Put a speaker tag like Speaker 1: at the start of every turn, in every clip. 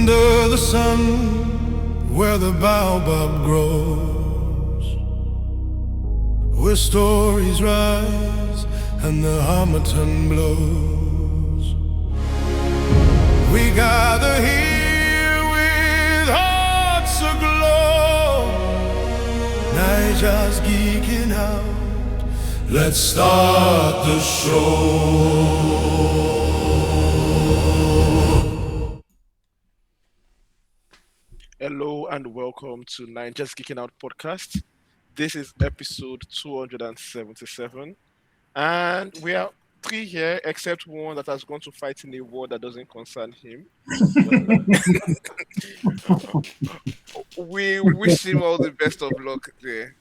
Speaker 1: Under the sun, where the baobab grows, where stories rise and the harmattan blows, we gather here with hearts aglow. Naija's geeking out. Let's start the show.
Speaker 2: Hello and welcome to Naija's Geeking Out podcast. This is episode 277, and we are three here, except one that has gone to fight in a war that doesn't concern him. We wish him all the best of luck there.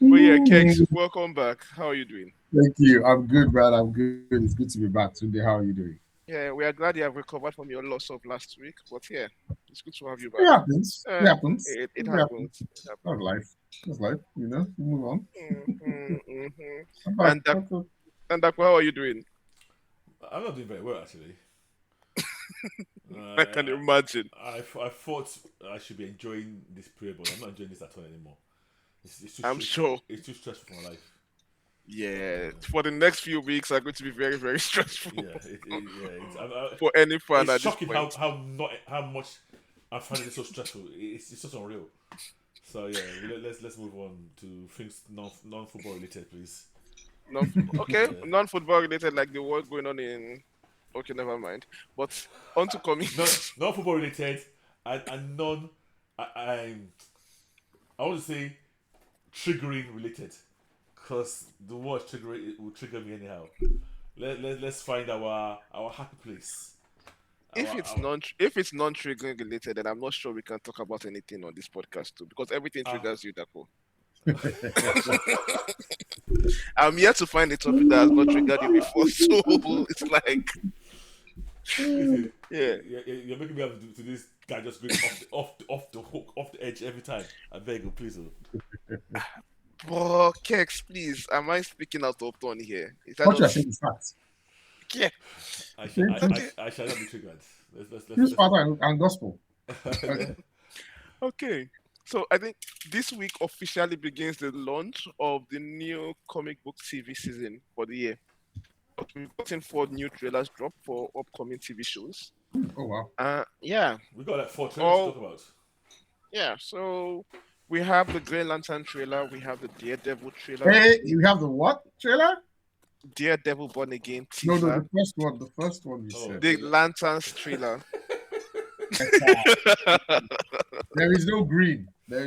Speaker 2: But yeah, Kex, welcome back. How are you doing?
Speaker 3: Thank you. I'm good, Brad. I'm good. It's good to be back today. How are you doing?
Speaker 2: Yeah, we are glad you have recovered from your loss of last week. But yeah, it's good to have you back.
Speaker 3: It happens. It happens.
Speaker 2: It happens.
Speaker 3: That's life. That's life. You know, you move on.
Speaker 2: And Dakwa, how are you doing?
Speaker 4: I'm not doing very well, actually.
Speaker 2: I can imagine.
Speaker 4: I thought I should be enjoying this period, but I'm not enjoying this at all anymore. It's
Speaker 2: I'm sure.
Speaker 4: It's too stressful for my life.
Speaker 2: Yeah, for the next few weeks are going to be very, very stressful.
Speaker 4: Yeah,
Speaker 2: for any fan.
Speaker 4: It's shocking how much I'm finding it so stressful. It's just unreal. So yeah, let's move on to things non-football related, please.
Speaker 2: Non-football related, like the work going on in. Okay, never mind. But on to comics.
Speaker 4: Non-football related and I want to say triggering related. Because the word triggering will trigger me anyhow. Let's find our happy place.
Speaker 2: If it's non-triggering related, then I'm not sure we can talk about anything on this podcast too, because everything triggers you, Dako. I'm yet to find a topic that has not triggered you before, so it's like,
Speaker 4: you're making me have to do this guy just going off the hook, off the edge every time. I beg you, please.
Speaker 2: Bro, Kex, please, am I speaking out of turn here?
Speaker 3: What you're saying is facts.
Speaker 2: Yeah.
Speaker 4: I shall not be triggered.
Speaker 3: Let's father and gospel.
Speaker 2: Okay. So I think this week officially begins the launch of the new comic book TV season for the year. But we've gotten 4 new trailers dropped for upcoming TV shows.
Speaker 3: Oh wow.
Speaker 2: Yeah.
Speaker 4: We got like 4 trailers to talk about.
Speaker 2: Yeah, so we have the Green Lantern trailer, we have the Daredevil trailer.
Speaker 3: Hey, you have the what trailer?
Speaker 2: Daredevil Born Again teaser.
Speaker 3: No, the first one you said.
Speaker 2: The Lanterns trailer.
Speaker 3: There is no green. There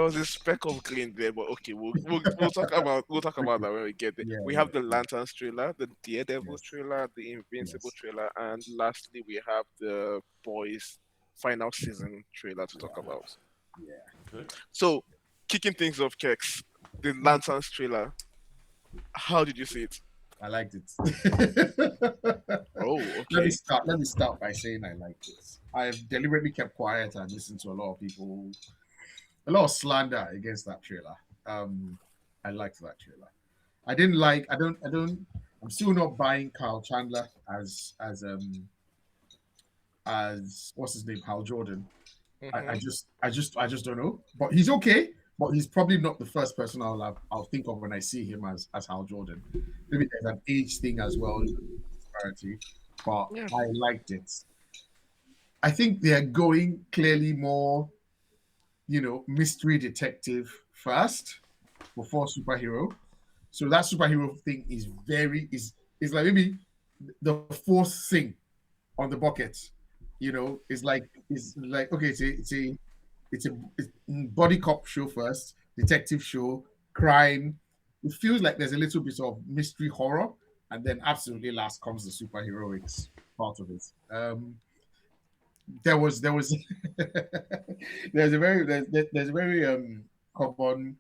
Speaker 2: was a speck of green there, but okay, we'll talk about that when we get there. We have the Lanterns trailer, the Daredevil trailer, the Invincible trailer, and lastly we have the Boys final season trailer to talk about.
Speaker 3: Yeah.
Speaker 4: Okay.
Speaker 2: So, kicking things off, Kex, the Lanterns trailer. How did you see it?
Speaker 3: I liked it.
Speaker 2: Oh, okay.
Speaker 3: Let me start by saying I liked it. I've deliberately kept quiet and listened to a lot of slander against that trailer. I liked that trailer. I'm still not buying Kyle Chandler as what's his name, Hal Jordan.
Speaker 2: Mm-hmm.
Speaker 3: I just don't know. But he's okay. But he's probably not the first person I'll think of when I see him as Hal Jordan. Maybe there's an age thing as well, disparity. But I liked it. I think they're going clearly more, mystery detective first before superhero. So that superhero thing is like maybe the fourth thing on the bucket. It's like okay, it's a body cop show first, detective show, crime. It feels like there's a little bit of mystery horror, and then absolutely last comes the superheroics part of it. There was there's a very common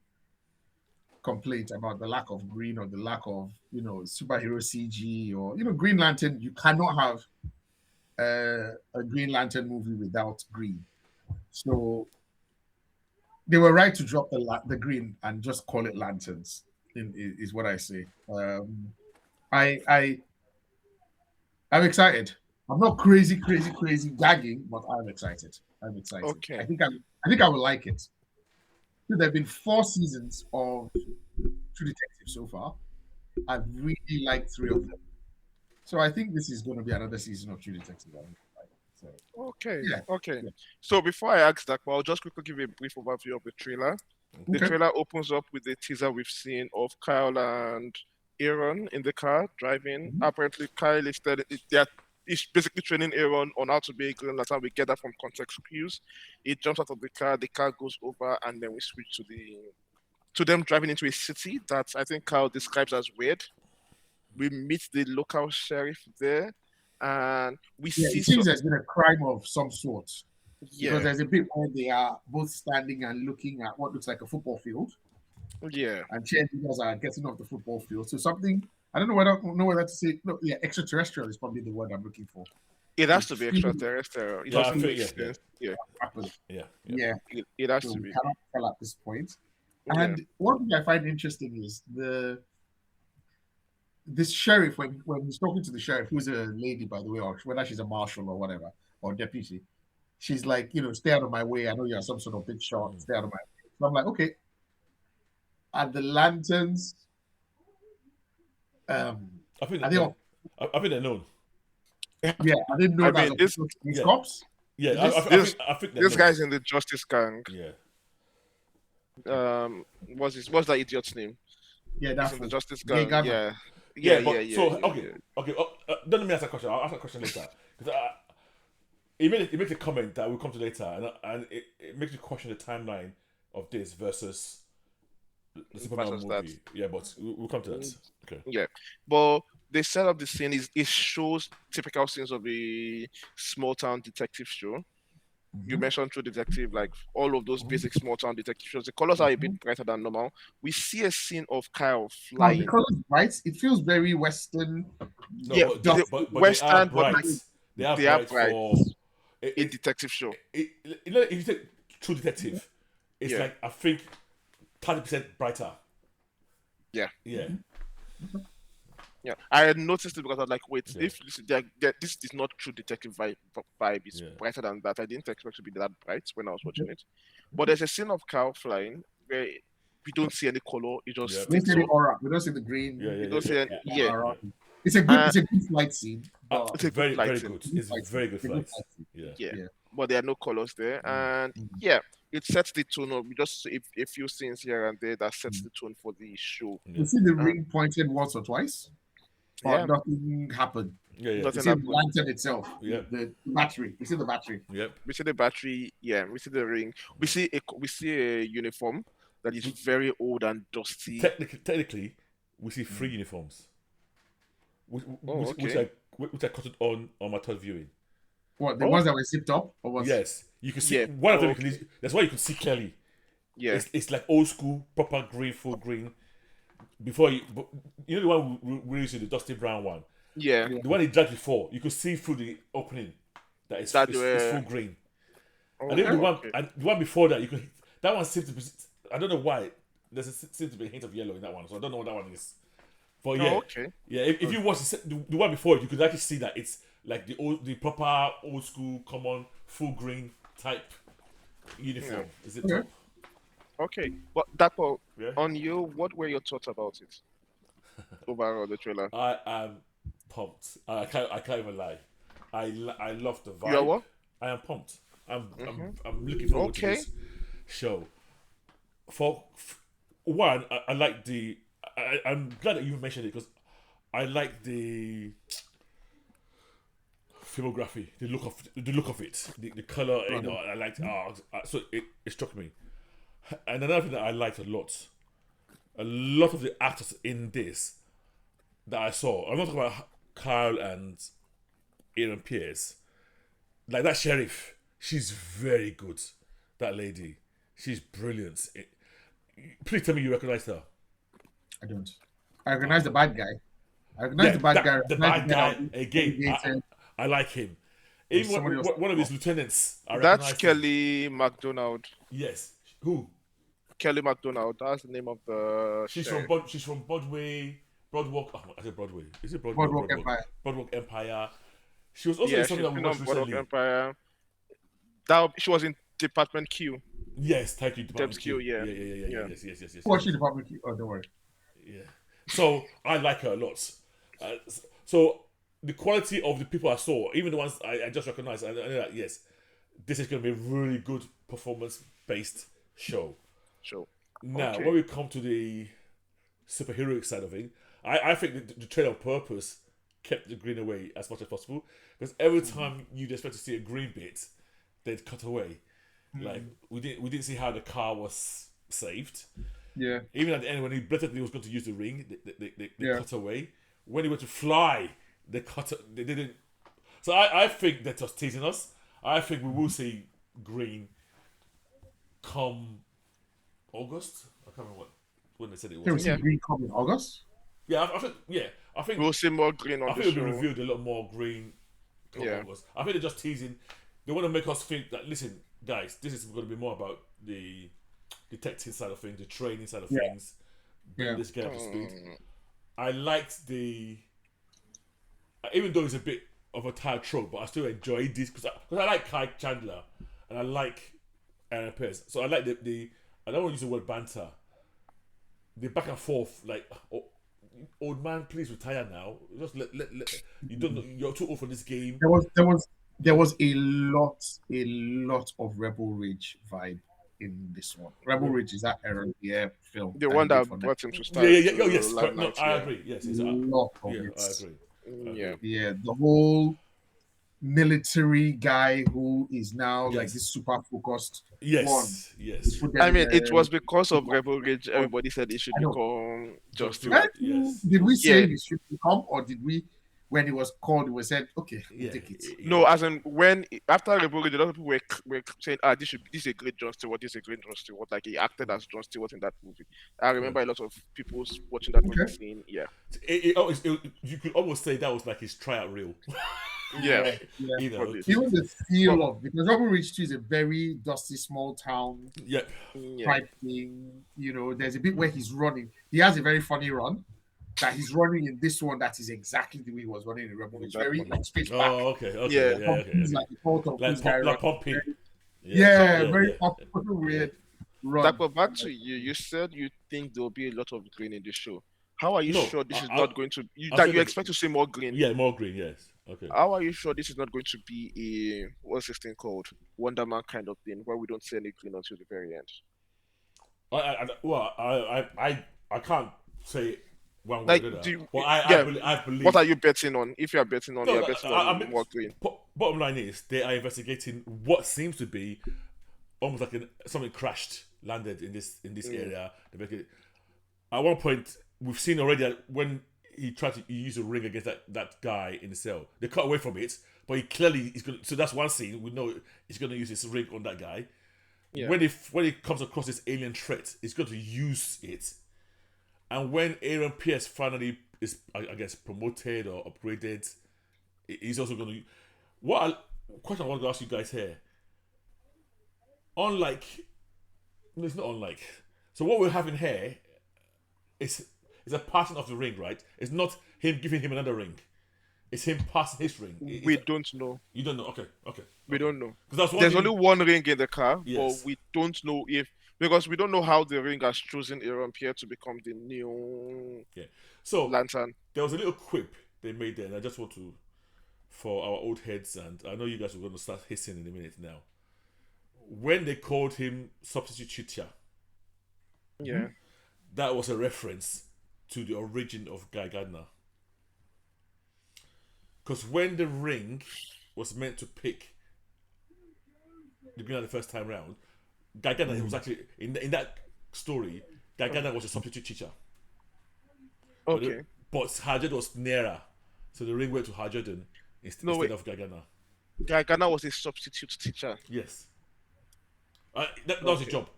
Speaker 3: complaint about the lack of green or the lack of superhero CG or Green Lantern. You cannot have a Green Lantern movie without green. So they were right to drop the green and just call it lanterns. Is what I say. I'm excited. I'm not crazy gagging, but I'm excited. I'm excited.
Speaker 2: Okay.
Speaker 3: I think I will like it. So there have been 4 seasons of True Detective so far. I've really liked 3 of them. So I think this is going to be another season of True Detective. So
Speaker 2: Okay.
Speaker 3: yeah,
Speaker 2: Okay.
Speaker 3: yeah.
Speaker 2: So before I ask that, I'll just quickly give you a brief overview of the trailer. The
Speaker 3: Okay.
Speaker 2: trailer opens up with a teaser we've seen of Kyle and Aaron in the car driving. Apparently, Kyle is he's basically training Aaron on how to be a gun. That's how we get that from context cues. He jumps out of the car goes over, and then we switch to them driving into a city that I think Kyle describes as weird. We meet the local sheriff there, and we
Speaker 3: Yeah,
Speaker 2: see
Speaker 3: it seems there's been a crime of some sort because
Speaker 2: yeah,
Speaker 3: there's a bit where they are both standing and looking at what looks like a football field,
Speaker 2: yeah.
Speaker 3: and cheerleaders are getting off the football field. So something I don't know whether to say. No, yeah, extraterrestrial is probably the word I'm looking for.
Speaker 2: It has
Speaker 3: It
Speaker 2: to be
Speaker 3: feels
Speaker 2: extraterrestrial. It
Speaker 4: Yeah, I
Speaker 2: doesn't
Speaker 4: feel
Speaker 2: make
Speaker 4: yeah,
Speaker 2: sense. Yeah,
Speaker 3: happened.
Speaker 4: yeah.
Speaker 3: Yeah,
Speaker 2: it has
Speaker 3: so
Speaker 2: to
Speaker 3: we
Speaker 2: be.
Speaker 3: cannot tell at this point.
Speaker 2: Yeah.
Speaker 3: And one thing I find interesting is this sheriff when he's talking to the sheriff, who's a lady by the way, or whether she's a marshal or whatever or deputy, she's like, stay out of my way. I know you're some sort of big shot. Stay out of my way. So I'm like, okay. Are the lanterns?
Speaker 4: I think
Speaker 3: Are they?
Speaker 4: that, I think they're known.
Speaker 3: Yeah, I didn't know
Speaker 2: I
Speaker 3: that.
Speaker 2: mean, this
Speaker 3: These
Speaker 4: Yeah.
Speaker 3: cops.
Speaker 4: Yeah, I think they're
Speaker 2: this
Speaker 4: known.
Speaker 2: guy's in the Justice Gang.
Speaker 4: Yeah.
Speaker 2: What's that idiot's name?
Speaker 3: Yeah,
Speaker 2: He's
Speaker 3: that's
Speaker 2: in the Justice
Speaker 3: yeah,
Speaker 2: Gang.
Speaker 3: Ghana.
Speaker 2: Yeah.
Speaker 4: Yeah,
Speaker 2: Yeah,
Speaker 4: but
Speaker 2: yeah, yeah,
Speaker 4: so
Speaker 2: yeah,
Speaker 4: okay, okay. Don't let me ask that question. I'll ask that question later because it makes a comment that we'll come to later, and it makes you question the timeline of this versus the Superman
Speaker 2: Versus
Speaker 4: movie.
Speaker 2: that.
Speaker 4: Yeah, but we'll come to that. Okay.
Speaker 2: Yeah. But they set up the scene is it shows typical scenes of a small town detective show. You mentioned True Detective, like all of those basic small town detective shows. The colors are a bit brighter than normal. We see a scene of Kyle
Speaker 3: Now, the
Speaker 2: flying.
Speaker 3: colors bright. It feels very Western.
Speaker 4: No,
Speaker 2: Yeah,
Speaker 4: but
Speaker 2: the
Speaker 4: they are
Speaker 2: Western, but
Speaker 4: bright.
Speaker 2: like
Speaker 4: They are
Speaker 2: they are
Speaker 4: bright
Speaker 2: bright.
Speaker 4: for
Speaker 2: A detective show.
Speaker 4: if you take True Detective, it's
Speaker 2: Yeah.
Speaker 4: like I think 30% brighter.
Speaker 2: Yeah.
Speaker 4: Yeah.
Speaker 2: Yeah, I had noticed it because I was like, wait,
Speaker 4: Yeah.
Speaker 2: if this is not True Detective vibe, it's
Speaker 4: Yeah.
Speaker 2: brighter than that. I didn't expect it to be that bright when I was watching it. But there's a scene of Kyle flying where we don't see any color. It just
Speaker 4: Yeah.
Speaker 3: We don't
Speaker 2: sticks
Speaker 3: see the
Speaker 2: up.
Speaker 3: aura. We don't see the green.
Speaker 4: Yeah,
Speaker 2: We don't see any, yeah.
Speaker 3: aura. It's a good flight scene. But
Speaker 2: It's a
Speaker 4: very,
Speaker 2: good
Speaker 4: very
Speaker 2: lighting.
Speaker 4: good. It's very good
Speaker 3: It's a good
Speaker 4: flights.
Speaker 3: flight scene.
Speaker 4: Yeah.
Speaker 2: Yeah. But there are no colors there, and yeah, it sets the tone up. We just see a few scenes here and there that sets the tone for the show.
Speaker 4: Yeah.
Speaker 3: We see the
Speaker 2: Uh,
Speaker 3: ring pointed once or twice, but
Speaker 2: Yeah.
Speaker 3: nothing happened.
Speaker 4: Yeah, yeah.
Speaker 3: We
Speaker 2: Nothing
Speaker 3: see the
Speaker 2: happened.
Speaker 3: lantern itself.
Speaker 4: Yeah.
Speaker 3: The battery. We see the battery.
Speaker 4: Yep.
Speaker 2: We see the battery, yeah. We see the ring. We see a uniform that is very old and dusty.
Speaker 4: Technically, we see 3 uniforms,
Speaker 2: Oh,
Speaker 4: which
Speaker 2: okay.
Speaker 4: I caught it on my third viewing.
Speaker 3: What, the
Speaker 2: Oh.
Speaker 3: ones that were zipped up? Or was
Speaker 4: Yes, you can see
Speaker 2: Yeah.
Speaker 4: one of them.
Speaker 2: Oh,
Speaker 4: That's why you can see clearly.
Speaker 2: Yeah,
Speaker 4: It's like old school, proper green, full green. Before you know the one we used to the dusty brown one.
Speaker 2: yeah.
Speaker 4: The one he judged before, you could see through the opening that it's full green.
Speaker 2: Oh,
Speaker 4: And then
Speaker 2: okay.
Speaker 4: the one before that, that one seems to be. I don't know why. Seems to be a hint of yellow in that one, so I don't know what that one is. But yeah,
Speaker 2: Oh, okay.
Speaker 4: yeah. If you watch the one before, you could actually see that it's like the proper old school, common, full green type uniform.
Speaker 2: Yeah.
Speaker 4: Is it
Speaker 3: Okay.
Speaker 4: top?
Speaker 2: Okay. But Dapo,
Speaker 4: Yeah.
Speaker 2: on you, what were your thoughts about it? Overall, the trailer.
Speaker 4: I am pumped. I can't even lie. I love the vibe.
Speaker 2: You are what?
Speaker 4: I am pumped. I'm looking forward to
Speaker 2: Okay.
Speaker 4: this show. For one, I like the. I'm glad that you mentioned it because I like the filmography, the look of it, the color. You know, I liked. So it struck me. And another thing that I liked a lot of the actors in this that I saw. I'm not talking about Kyle and Aaron Pierce. Like that sheriff, she's very good. That lady, she's brilliant. Please tell me you recognize her.
Speaker 3: I don't. I recognize the bad guy. I recognize the bad guy.
Speaker 4: The bad guy again. I like him. Even
Speaker 3: somebody else-
Speaker 4: one of his lieutenants. I
Speaker 2: That's
Speaker 4: recognize him.
Speaker 2: Kelly MacDonald.
Speaker 4: Yes. Who?
Speaker 2: Kelly MacDonald. That's the name of the.
Speaker 4: She's
Speaker 2: sheriff.
Speaker 4: from Broadway. Broadwalk. Oh, I said Broadway. Is it Broadway?
Speaker 3: Boardwalk Empire.
Speaker 4: Broadwalk Empire. She was also in
Speaker 2: Yeah,
Speaker 4: something
Speaker 2: she's
Speaker 4: that we
Speaker 2: been on
Speaker 4: watched
Speaker 2: Boardwalk
Speaker 4: recently.
Speaker 2: Empire. That she was in Department Q.
Speaker 4: Yes, thank you,
Speaker 2: Deb's
Speaker 4: Department
Speaker 2: Q,
Speaker 4: Q.
Speaker 2: yeah.
Speaker 4: Yeah.
Speaker 2: Yeah.
Speaker 3: Who actually the public? Oh, don't worry.
Speaker 4: Yeah. So I like her a lot. So the quality of the people I saw, even the ones I just recognized, I know that yes, this is going to be a really good performance-based show.
Speaker 2: So
Speaker 4: Now,
Speaker 2: okay.
Speaker 4: when we come to the superheroic side of it, I think the trailer on purpose kept the green away as much as possible because every time you'd expect to see a green bit, they'd cut away. Like we didn't see how the car was saved.
Speaker 3: Yeah.
Speaker 4: Even at the end, when he blatantly was going to use the ring, they
Speaker 3: Yeah.
Speaker 4: cut away. When he went to fly, they didn't. So I think they're just teasing us. I think we will see green come August. I can't remember when they said it
Speaker 3: Can we
Speaker 4: was.
Speaker 3: see
Speaker 2: Yeah.
Speaker 3: Green come in August?
Speaker 4: Yeah, I think. Yeah, I think.
Speaker 2: We'll see more green on
Speaker 4: I
Speaker 2: the
Speaker 4: think it'll be
Speaker 2: show.
Speaker 4: revealed a lot more green come
Speaker 2: Yeah.
Speaker 4: August. I think they're just teasing. They want to make us think that listen, guys, this is going to be more about the detecting side of things, the training side of
Speaker 3: Yeah.
Speaker 4: things. Bring
Speaker 3: Yeah.
Speaker 4: this guy up to speed.
Speaker 2: Mm,
Speaker 4: I liked even though it's a bit of a tired trope, but I still enjoy this because I like Kai Chandler and I like Aaron Pierce. So I like the I don't want to use the word banter. The back and forth, like old man, please retire now. Just let you don't know you're too old for this game.
Speaker 3: There was a lot of Rebel Ridge vibe in this one. Rebel Ridge is that Aaron Pierre film
Speaker 2: the
Speaker 3: that
Speaker 2: one
Speaker 3: he did
Speaker 2: that
Speaker 3: for
Speaker 2: brought him to
Speaker 4: Yeah,
Speaker 2: start
Speaker 4: oh yes, correct. No,
Speaker 2: Limelight.
Speaker 4: I
Speaker 2: Yeah.
Speaker 4: agree. Yes,
Speaker 3: a
Speaker 4: yes,
Speaker 3: lot of
Speaker 4: yeah,
Speaker 3: it.
Speaker 4: I agree.
Speaker 2: Yeah.
Speaker 3: Yeah, the whole military guy who is now like
Speaker 4: Yes.
Speaker 3: this super focused one.
Speaker 4: Yes, yes.
Speaker 3: Put them
Speaker 2: I mean,
Speaker 3: in
Speaker 2: it
Speaker 3: a-
Speaker 2: was because of Rebel Ridge. Everybody said it should
Speaker 3: I know.
Speaker 2: become
Speaker 4: Just
Speaker 2: Justice.
Speaker 4: do it. Yes.
Speaker 3: Did we say
Speaker 2: Yeah.
Speaker 3: it should come, or did we, when it was called, we said, okay, we'll
Speaker 4: Yeah.
Speaker 3: take it?
Speaker 2: No, as in when after Rebel Ridge, a lot of people were saying, this is a great John Stewart, this is a great John Stewart. Like he acted as John Stewart in that movie. I remember a lot of people watching that movie
Speaker 3: Okay.
Speaker 2: saying, yeah,
Speaker 4: You could almost say that was like his tryout reel.
Speaker 2: yeah,
Speaker 3: Yeah.
Speaker 4: You know.
Speaker 2: probably.
Speaker 3: Even the feel of, because Rebel Ridge 2 is a very dusty small town
Speaker 4: Yep.
Speaker 2: Yeah.
Speaker 3: type thing. You know, there's a bit where he's running. He has a very funny run that he's running in this one that is exactly the way he was running in Rebel Ridge.
Speaker 2: That
Speaker 3: Very
Speaker 2: one.
Speaker 3: like straight back.
Speaker 4: Oh, okay.
Speaker 2: Yeah.
Speaker 4: Yeah. Okay.
Speaker 3: He's like a Paul Tom Cruise guy
Speaker 4: Like
Speaker 3: running.
Speaker 4: pumping.
Speaker 3: Yeah,
Speaker 4: Yeah,
Speaker 3: very
Speaker 4: yeah.
Speaker 3: weird run.
Speaker 2: That, but back to you. You said you think there will be a lot of green in the show. How are you
Speaker 4: No,
Speaker 2: sure this is
Speaker 4: I-
Speaker 2: not going to
Speaker 4: I
Speaker 2: that
Speaker 4: said
Speaker 2: you
Speaker 4: that-
Speaker 2: expect to see more green?
Speaker 4: Yeah, more green. Yes. Okay.
Speaker 2: How are you sure this is not going to be a what's this thing called Wonder Man kind of thing where we don't see any green until the very end?
Speaker 4: I can't say one way
Speaker 2: Like,
Speaker 4: or the other.
Speaker 2: do you-
Speaker 4: But
Speaker 2: yeah,
Speaker 4: I believe.
Speaker 2: What are you betting on? If you are betting on,
Speaker 4: No,
Speaker 2: you're betting on
Speaker 4: I mean,
Speaker 2: more green.
Speaker 4: Bottom line is they are investigating what seems to be almost like something crashed, landed in this area. At one point, we've seen already that when he tried to use a ring against that guy in the cell, they cut away from it. But he clearly is going. So that's one scene. We know he's going to use his ring on that guy.
Speaker 2: Yeah.
Speaker 4: When he comes across this alien threat, he's going to use it. And when Aaron Pierce finally is, I guess, promoted or upgraded, he's also going to. Question I want to ask you guys here. No, it's not unlike. So what we're having here is a passing of the ring, right? It's not him giving him another ring. It's him passing his ring.
Speaker 2: We don't know.
Speaker 4: You don't know. Okay.
Speaker 2: We don't know.
Speaker 4: 'Cause that's one
Speaker 2: There's
Speaker 4: thing-
Speaker 2: only one ring in the car,
Speaker 4: Yes.
Speaker 2: but we don't know because we don't know how the ring has chosen Aaron Pierre to become the new
Speaker 4: Yeah. So
Speaker 2: Lantern.
Speaker 4: there was a little quip they made there, and I just want to, for our old heads, and I know you guys are going to start hissing in a minute now. When they called him substitute teacher,
Speaker 2: Yeah.
Speaker 4: that was a reference to the origin of Guy Gardner. Because when the ring was meant to pick the Green Lantern the first time round, Guy Gardner was actually in that story. Guy Gardner was a substitute teacher.
Speaker 2: Okay.
Speaker 4: But Harjad was nearer, so the ring went to Harjadan instead
Speaker 2: wait.
Speaker 4: of Guy Gardner.
Speaker 2: Guy Gardner was a substitute teacher.
Speaker 4: Yes, that was his
Speaker 2: Okay.
Speaker 4: job.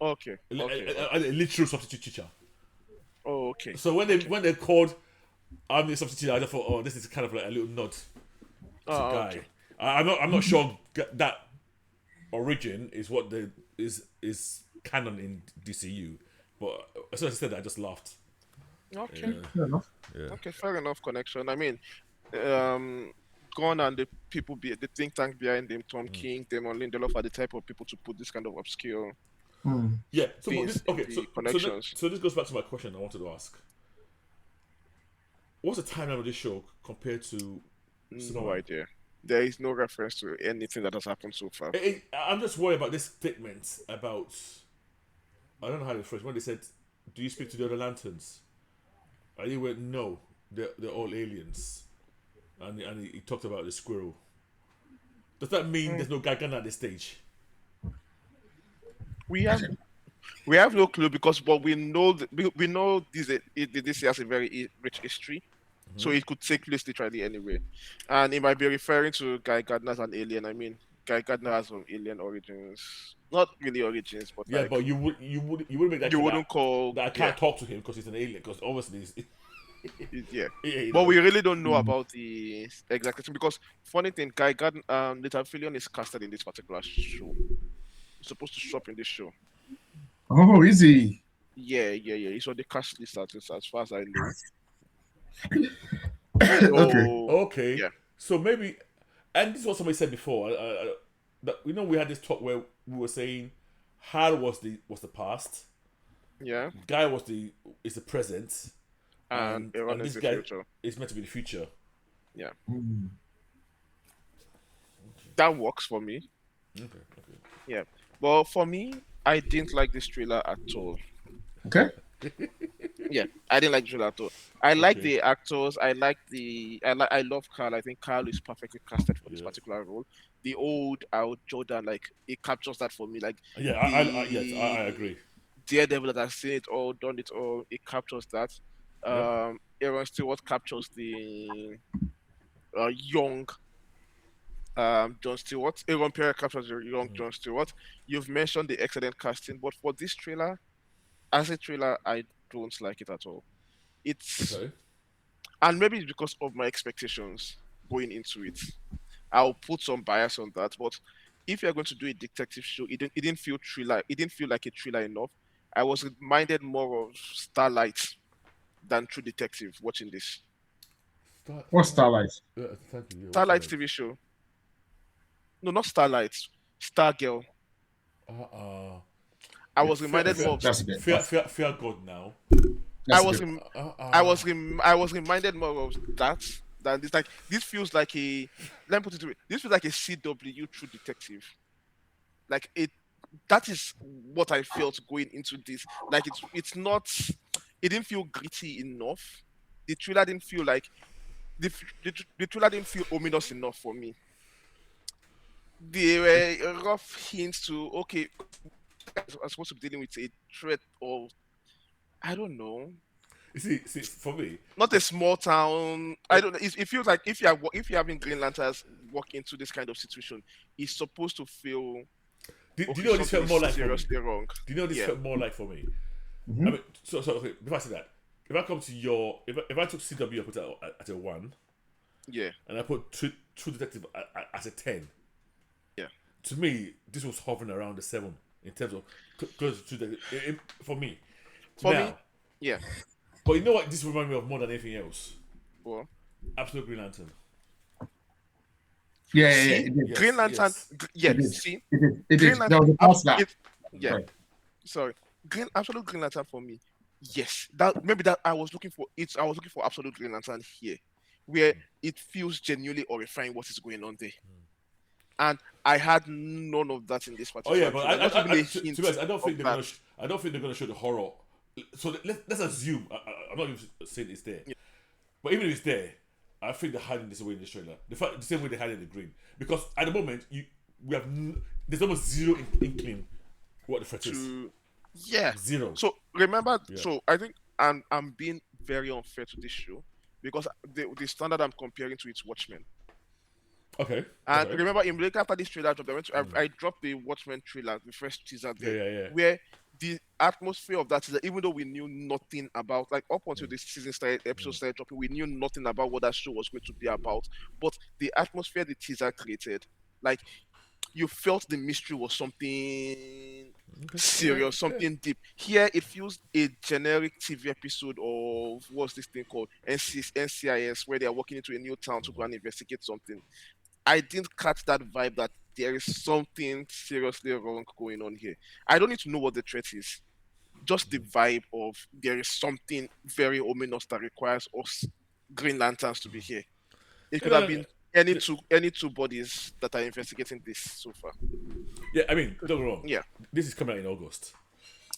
Speaker 2: Okay.
Speaker 4: A literal substitute teacher.
Speaker 2: Oh, okay.
Speaker 4: So when they called I'm the substitute, I just thought, oh, this is kind of like a little nod to Guy.
Speaker 2: Okay.
Speaker 4: I'm not sure that origin is what is canon in DCU, but as soon as I said that, I just laughed.
Speaker 2: Okay.
Speaker 3: Fair enough.
Speaker 2: Okay, fair enough connection. I mean, Gunn and the think tank behind them, Tom King, Damon Lindelof, are the type of people to put this kind of obscure
Speaker 4: Yeah. So, but
Speaker 2: things
Speaker 4: this
Speaker 2: in
Speaker 4: okay.
Speaker 2: the
Speaker 4: So
Speaker 2: connections.
Speaker 4: so this goes back to my question I wanted to ask. What's the timeline of this show compared to
Speaker 2: No
Speaker 4: Superman?
Speaker 2: idea. There is no reference to anything that has happened so far.
Speaker 4: I'm just worried about this statement about I don't know how to phrase when they said, "Do you speak to the other lanterns?" And he went, "No, they're all aliens." And he talked about the squirrel. Does that mean there's no Gargano at this stage?
Speaker 2: We have we have no clue because but we know this has a very rich history, so it could take place literally anywhere, and it might be referring to Guy Gardner as an alien. I mean, Guy Gardner has some alien origins, not really origins, but
Speaker 4: Yeah,
Speaker 2: like
Speaker 4: but you would make that
Speaker 2: you
Speaker 4: clear
Speaker 2: wouldn't call,
Speaker 4: that I
Speaker 2: yeah,
Speaker 4: can't talk to him because he's an alien. Because obviously,
Speaker 2: yeah.
Speaker 4: you
Speaker 2: But
Speaker 4: know,
Speaker 2: we really don't know about the exact thing because funny thing, Guy Gardner, Nathan Fillion is casted in this particular show. He's supposed to show up in this show.
Speaker 3: Oh, is he?
Speaker 2: Yeah. He's on the cast list as far as I know.
Speaker 3: Okay.
Speaker 2: So
Speaker 4: okay.
Speaker 2: yeah,
Speaker 4: So maybe, and this is what somebody said before. That we had this talk where we were saying, Hal was the past,
Speaker 2: yeah,
Speaker 4: Guy is the present,
Speaker 2: and Aaron
Speaker 4: and
Speaker 2: is
Speaker 4: this
Speaker 2: the
Speaker 4: guy
Speaker 2: future.
Speaker 4: is meant to be the future.
Speaker 2: Yeah,
Speaker 3: Hmm.
Speaker 2: that works for me.
Speaker 4: Okay.
Speaker 2: Yeah, but for me, I didn't like this trailer at all.
Speaker 3: Okay.
Speaker 2: Yeah, I didn't like the trailer at all. I like
Speaker 4: Okay.
Speaker 2: the actors. I love Carl. I think Carl is perfectly casted for this
Speaker 4: Yes.
Speaker 2: particular role. The old out Jordan, like it captures that for me. Like
Speaker 4: Yeah. Yes. I
Speaker 2: the
Speaker 4: agree.
Speaker 2: Daredevil that has seen it all, done it all. It captures that.
Speaker 4: Yep.
Speaker 2: Aaron Stewart captures the young John Stewart. Aaron Pierre captures the young John Stewart. You've mentioned the excellent casting, but for this trailer, as a trailer, I don't like it at all. It's
Speaker 4: Okay.
Speaker 2: and maybe it's because of my expectations going into it. I'll put some bias on that, but if you're going to do a detective show, it didn't feel thriller. It didn't feel like a thriller enough. I was reminded more of Starlight than True Detective watching this.
Speaker 3: What's Starlight?
Speaker 4: Thank you. Yeah, what's
Speaker 2: Starlight
Speaker 4: that?
Speaker 2: TV show. No, not Starlight. Stargirl.
Speaker 4: Uh,
Speaker 2: I
Speaker 3: Yeah,
Speaker 2: was reminded more of.
Speaker 3: that's a bit.
Speaker 4: fear God now.
Speaker 2: I
Speaker 3: That's a
Speaker 2: was
Speaker 3: bit.
Speaker 2: rem- I was reminded more of that than this. Like this feels like a. Let me put it to you. This feels like a CW True Detective. Like it. That is what I felt going into this. Like it's not. It didn't feel gritty enough. The trailer didn't feel like the trailer didn't feel ominous enough for me. There were rough hints to okay, I'm supposed to be dealing with a threat or I don't know,
Speaker 4: You see, for me,
Speaker 2: not a small town. I don't know. It feels like if you're having Green Lanterns walk into this kind of situation, it's supposed to feel
Speaker 4: do you
Speaker 2: okay.
Speaker 4: know what this
Speaker 2: Something
Speaker 4: felt
Speaker 2: is
Speaker 4: more like for me?
Speaker 2: seriously wrong.
Speaker 4: Do you know what this
Speaker 2: Yeah,
Speaker 4: felt more like for me? I
Speaker 3: Mhm.
Speaker 4: mean, so okay. Before I say that, if I come to if I took CW, I put it at a 1,
Speaker 2: yeah,
Speaker 4: and I put True Detective as a 10.
Speaker 2: yeah.
Speaker 4: To me, this was hovering around the 7 in terms of close to the for me.
Speaker 2: For me,
Speaker 4: Now,
Speaker 2: yeah.
Speaker 4: but you know what? This reminds me of more than anything else.
Speaker 2: Well,
Speaker 4: Absolute Green Lantern.
Speaker 3: Yeah.
Speaker 2: see,
Speaker 3: It did.
Speaker 2: Green Lantern.
Speaker 4: Yes.
Speaker 2: Yeah,
Speaker 3: It did.
Speaker 2: see,
Speaker 3: It did. It
Speaker 2: Green
Speaker 3: did. There was
Speaker 2: Lantern.
Speaker 3: a past that.
Speaker 2: Yeah.
Speaker 3: Sorry.
Speaker 2: Sorry, Absolute Green Lantern for me. Yes, that maybe that I was looking for it. I was looking for Absolute Green Lantern here, where it feels genuinely horrifying what is going on there, and I had none of that in this
Speaker 4: Oh yeah,
Speaker 2: particular
Speaker 4: but
Speaker 2: trailer. Not even a
Speaker 4: to
Speaker 2: hint
Speaker 4: be honest, I don't think
Speaker 2: of
Speaker 4: they're
Speaker 2: that.
Speaker 4: gonna. I don't think they're gonna show the horror. So let's assume. I'm not even saying it's there,
Speaker 2: Yeah.
Speaker 4: but even if it's there, I think they're hiding this away in this trailer. The same way they hide in the green, because at the moment we have there's almost zero inkling what the threat is.
Speaker 2: To yeah.
Speaker 4: Zero.
Speaker 2: So remember,
Speaker 4: Yeah.
Speaker 2: so I think I'm being very unfair to this show because the standard I'm comparing to is Watchmen.
Speaker 4: Okay.
Speaker 2: And
Speaker 4: Okay.
Speaker 2: remember, immediately after this trailer dropped, I dropped the Watchmen trailer, the first teaser
Speaker 4: Yeah.
Speaker 2: there,
Speaker 4: Yeah.
Speaker 2: where the atmosphere of that teaser, even though we knew nothing about, like up until the season started, episode started dropping, we knew nothing about what that show was going to be about. But the atmosphere the teaser created, like you felt the mystery was something serious, something deep. Here it feels a generic TV episode of what's this thing called NCIS, where they are walking into a new town to go and investigate something. I didn't catch that vibe that there is something seriously wrong going on here. I don't need to know what the threat is. Just the vibe of there is something very ominous that requires us Green Lanterns to be here. It could have
Speaker 4: Yeah,
Speaker 2: been any two bodies that are investigating this so far.
Speaker 4: yeah. I mean, don't get me wrong.
Speaker 2: Yeah,
Speaker 4: This is coming out in August,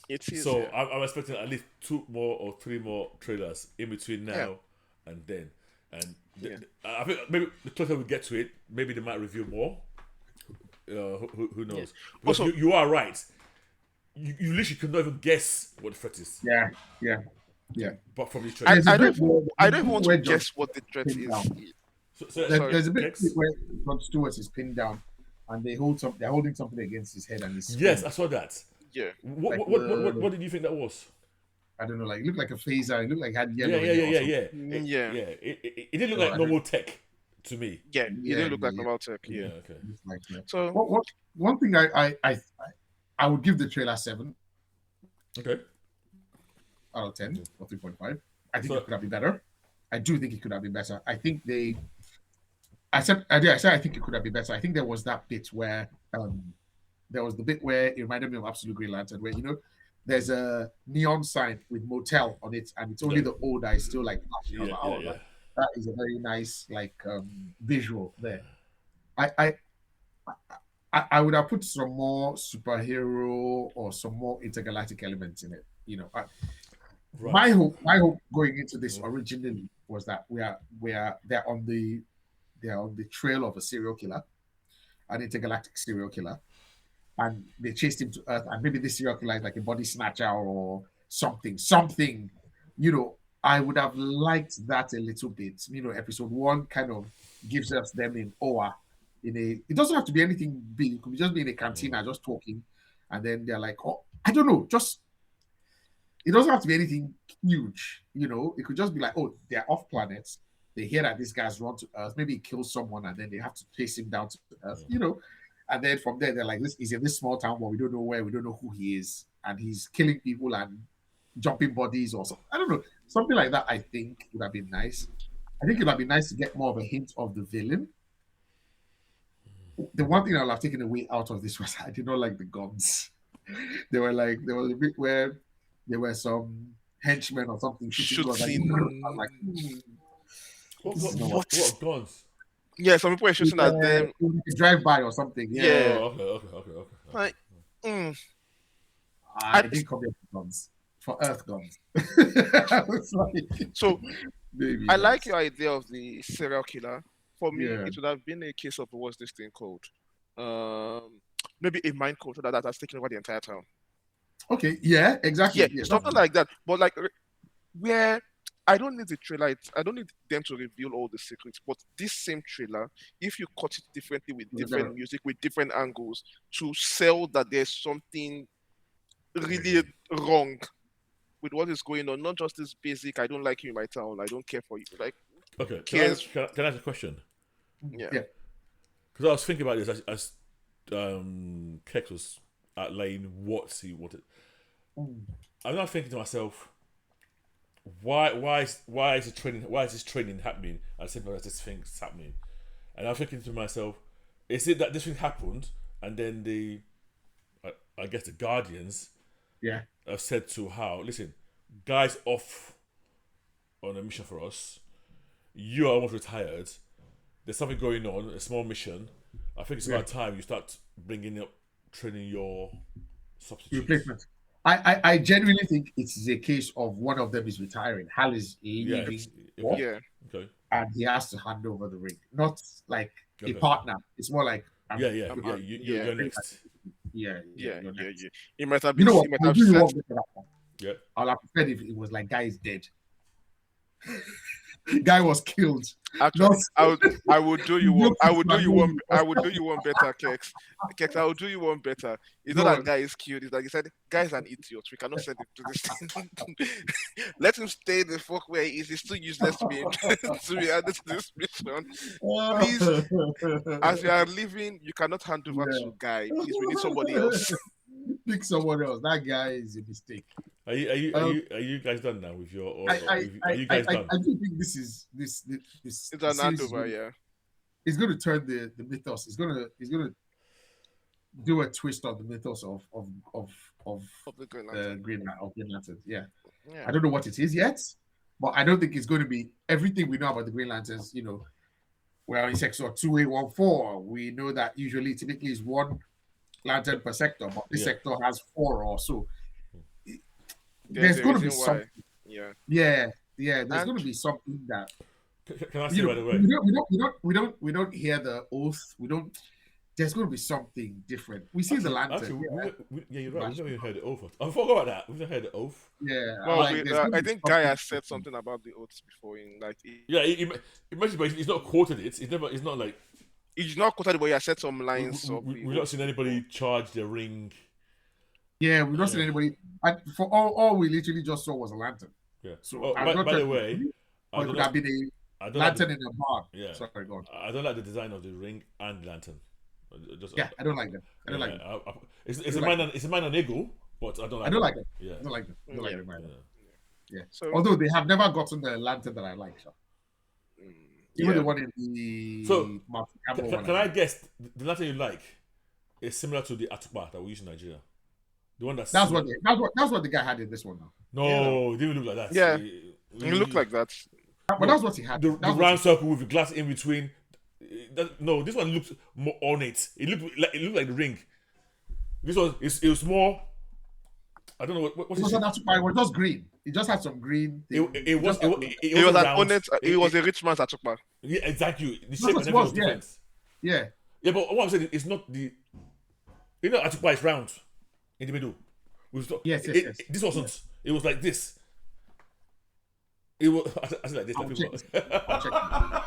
Speaker 2: it is.
Speaker 4: so
Speaker 2: Yeah.
Speaker 4: I'm expecting at least 2 or 3 more trailers in between now and then. And I think maybe the closer we get to it, maybe they might reveal more. Who knows? Because
Speaker 2: Also-
Speaker 4: you are right. You literally cannot even guess what the threat is.
Speaker 3: Yeah.
Speaker 4: But from these
Speaker 2: I,
Speaker 4: trailers,
Speaker 2: I
Speaker 3: a
Speaker 2: don't
Speaker 3: bit
Speaker 2: even,
Speaker 3: where-
Speaker 2: I don't even want to
Speaker 3: where
Speaker 2: guess
Speaker 3: John
Speaker 2: what the threat
Speaker 3: pinned
Speaker 2: is.
Speaker 3: down. There's a bit
Speaker 4: Kex?
Speaker 3: where John Stewart is pinned down, and they're holding something against his head, and he's
Speaker 4: Yes,
Speaker 3: screaming.
Speaker 4: I saw that.
Speaker 2: Yeah.
Speaker 4: What did you think that was?
Speaker 3: I don't know, like it looked like a phaser. It looked like it had yellow.
Speaker 4: Yeah.
Speaker 3: in it or something.
Speaker 2: Yeah.
Speaker 4: It didn't look
Speaker 3: So
Speaker 4: like
Speaker 3: I
Speaker 4: normal tech to me.
Speaker 2: Yeah, it didn't look like
Speaker 3: Yeah.
Speaker 2: normal tech. Yeah.
Speaker 4: Okay.
Speaker 3: It's like, yeah.
Speaker 2: So
Speaker 3: One thing I would give the trailer 7
Speaker 4: Okay.
Speaker 3: out of 10 or 3.5. I think
Speaker 4: So-
Speaker 3: it could have been better. I do think it could have been better. I think I said I think it could have been better. I think there was that bit where there was the bit where it reminded me of Absolute Green Lantern, where there's a neon sign with motel on it, and it's only the O that is still like flashing. I was like, oh,
Speaker 4: Yeah.
Speaker 3: that is a very nice visual there. I would have put some more superhero or some more intergalactic elements in it.
Speaker 4: Right.
Speaker 3: My hope going into this originally was that they're on the trail of a serial killer, an intergalactic serial killer, and they chased him to Earth, and maybe this serial killer is like a body snatcher or something. I would have liked that a little bit. Episode 1 kind of gives us them in OA. It doesn't have to be anything big. It could just be in a cantina, just talking, and then they're like, oh, I don't know, just it doesn't have to be anything huge. It could just be like, oh, they're off planets. They hear that this guy's run to Earth. Maybe he kills someone, and then they have to chase him down to Earth. And then from there, they're like, he's in this small town where we don't know where, we don't know who he is, and he's killing people and jumping bodies or something. I don't know. Something like that, I think, would have been nice. I think it would have been nice to get more of a hint of the villain. The one thing I would have taken away out of this was I did not like the guns. There was a bit where there were some henchmen or something
Speaker 2: Shooting.
Speaker 3: I'm like,
Speaker 4: What guns?
Speaker 2: Yeah, some people are shooting at them.
Speaker 3: drive by or something.
Speaker 2: Yeah.
Speaker 4: Oh, okay.
Speaker 2: Like,
Speaker 3: I didn't come here for guns, for Earth guns. I was like,
Speaker 2: So
Speaker 3: maybe
Speaker 2: I like your idea of the serial killer. For me,
Speaker 3: Yeah.
Speaker 2: it would have been a case of what's this thing called? Maybe a mind control that has taken over the entire town.
Speaker 3: Okay, yeah, exactly.
Speaker 2: Yeah, something like that. But like where I don't need the trailer. I don't need them to reveal all the secrets. But this same trailer, if you cut it differently with different music, with different angles, to sell that there's something really wrong with what is going on, not just this basic, I don't like you in my town, I don't care for you. Like,
Speaker 4: Okay.
Speaker 2: Yes.
Speaker 4: Can I ask a question?
Speaker 2: yeah.
Speaker 3: Yeah.
Speaker 4: Because I was thinking about this as Kex was outlaying what he wanted. I'm not thinking to myself, why is this training happening at the same time as this thing's happening? And I'm thinking to myself, is it that this thing happened and then I guess the Guardians
Speaker 3: Yeah.
Speaker 4: have said to Hal, listen, guys off on a mission for us. You are almost retired. There's something going on, a small mission. I think it's about time you start bringing up training your substitutes.
Speaker 3: Replacement. I genuinely think it is a case of one of them is retiring. Hal is leaving,
Speaker 2: Yeah.
Speaker 4: Okay.
Speaker 3: and he has to hand over the ring. Not like
Speaker 4: Okay.
Speaker 3: a partner. It's more like
Speaker 4: Yeah.
Speaker 2: I'm-
Speaker 4: You're next.
Speaker 3: yeah.
Speaker 2: Yeah.
Speaker 3: you're next.
Speaker 2: It might have
Speaker 3: You
Speaker 2: been.
Speaker 3: know what?
Speaker 2: It might
Speaker 3: I'll
Speaker 2: have
Speaker 3: do you
Speaker 2: said-
Speaker 3: one better that one.
Speaker 4: Yeah.
Speaker 3: I'll have preferred if it was like guy is dead. Guy was killed.
Speaker 2: Actually,
Speaker 3: No.
Speaker 2: I would do you one. I would do you one. I would do you one better, Kex. Kex, I would do you one better. It's not
Speaker 3: Go
Speaker 2: that
Speaker 3: on.
Speaker 2: guy is cute. It's like he said, guy's an idiot. We cannot send him to this thing. Let him stay the fuck where he is. He's too useless to be to be added to this mission. Please, as you are leaving, you cannot hand over to guy. Please, we need somebody else.
Speaker 3: Pick someone else. That guy is a mistake.
Speaker 4: Are you guys done now with your? Or are you
Speaker 3: I
Speaker 4: guys done?
Speaker 3: I do think this
Speaker 2: It's an
Speaker 3: series is
Speaker 2: handover, yeah.
Speaker 3: it's going to turn the mythos. It's going to do a twist on the mythos of
Speaker 2: Of the Green Lantern.
Speaker 3: Green Lantern. Yeah.
Speaker 2: Yeah.
Speaker 3: I don't know what it is yet, but I don't think it's going to be everything we know about the Green Lanterns. You know, well, in sector 2814, we know that usually typically is one lantern per sector, but this sector has 4 or so. There's going to be something.
Speaker 2: Yeah.
Speaker 3: There's going to be something that.
Speaker 4: Can I say, by the way,
Speaker 3: we don't hear the oath. We don't. There's going to be something different. We see the lantern.
Speaker 4: Actually, you're right. We've never even heard the oath. I forgot about that. We've never heard the oath.
Speaker 3: Yeah.
Speaker 2: Well, I think Guy has said something about the oaths before. In like,
Speaker 4: he mentioned, but he's not quoted it. It's not like
Speaker 2: he's not quoted, but he has said some lines.
Speaker 4: We've not seen anybody charge the ring.
Speaker 3: Yeah, we've not seen anybody. For all we literally just saw was a lantern.
Speaker 4: Yeah.
Speaker 3: So
Speaker 4: by the way,
Speaker 3: it could have been a lantern in a bar.
Speaker 4: Yeah.
Speaker 3: Sorry, go on.
Speaker 4: I don't like the design of the ring and lantern.
Speaker 3: I don't like that. I don't like it.
Speaker 4: It's a minor niggle, but I don't like.
Speaker 3: I don't like it.
Speaker 4: Yeah.
Speaker 3: I don't like it. I don't like it. Yeah.
Speaker 2: So,
Speaker 3: although they have never gotten the lantern that I like, so. Even the one in the.
Speaker 4: So can I guess the lantern you like is similar to the Atukpa that we use in Nigeria? The one that's
Speaker 3: what the guy had in this one now.
Speaker 4: No, it didn't look like that.
Speaker 2: Yeah, it looked like that.
Speaker 3: But that's what he had.
Speaker 4: The round circle with the glass in between. No, this one looks more ornate. It looked like the ring. This one it was more. I don't know what
Speaker 3: it was. It was just green. It just had some green.
Speaker 2: It was an ornate. It was a rich man's Atukpa.
Speaker 4: Yeah, exactly. The shape and everything was different.
Speaker 3: Yeah.
Speaker 4: Yeah, but what I'm saying is not the. You know, Atukpa is round in the middle.
Speaker 3: Yes.
Speaker 4: This wasn't. It was like this. It was I like this.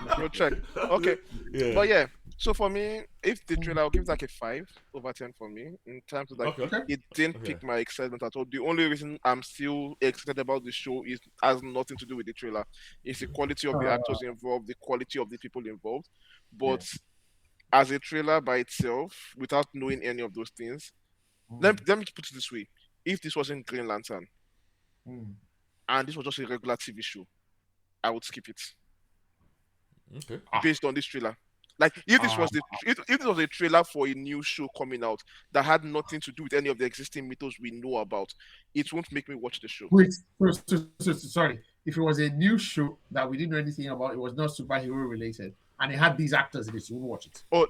Speaker 2: I'll check. Okay. Yeah. But yeah, so for me, if the trailer, I'll give it like a 5/10 for me in terms of like it didn't pique my excitement at all. The only reason I'm still excited about the show has nothing to do with the trailer. It's the quality of the actors involved, the quality of the people involved. But as a trailer by itself, without knowing any of those things, let me put it this way: if this wasn't Green Lantern. And this was just a regular TV show, I would skip it.
Speaker 4: Okay.
Speaker 2: Based on this trailer, like if this was a trailer for a new show coming out that had nothing to do with any of the existing mythos we know about, it won't make me watch the show.
Speaker 3: Wait, sorry. If it was a new show that we didn't know anything about, it was not superhero related, and it had these actors in it, you wouldn't watch it.
Speaker 2: Oh,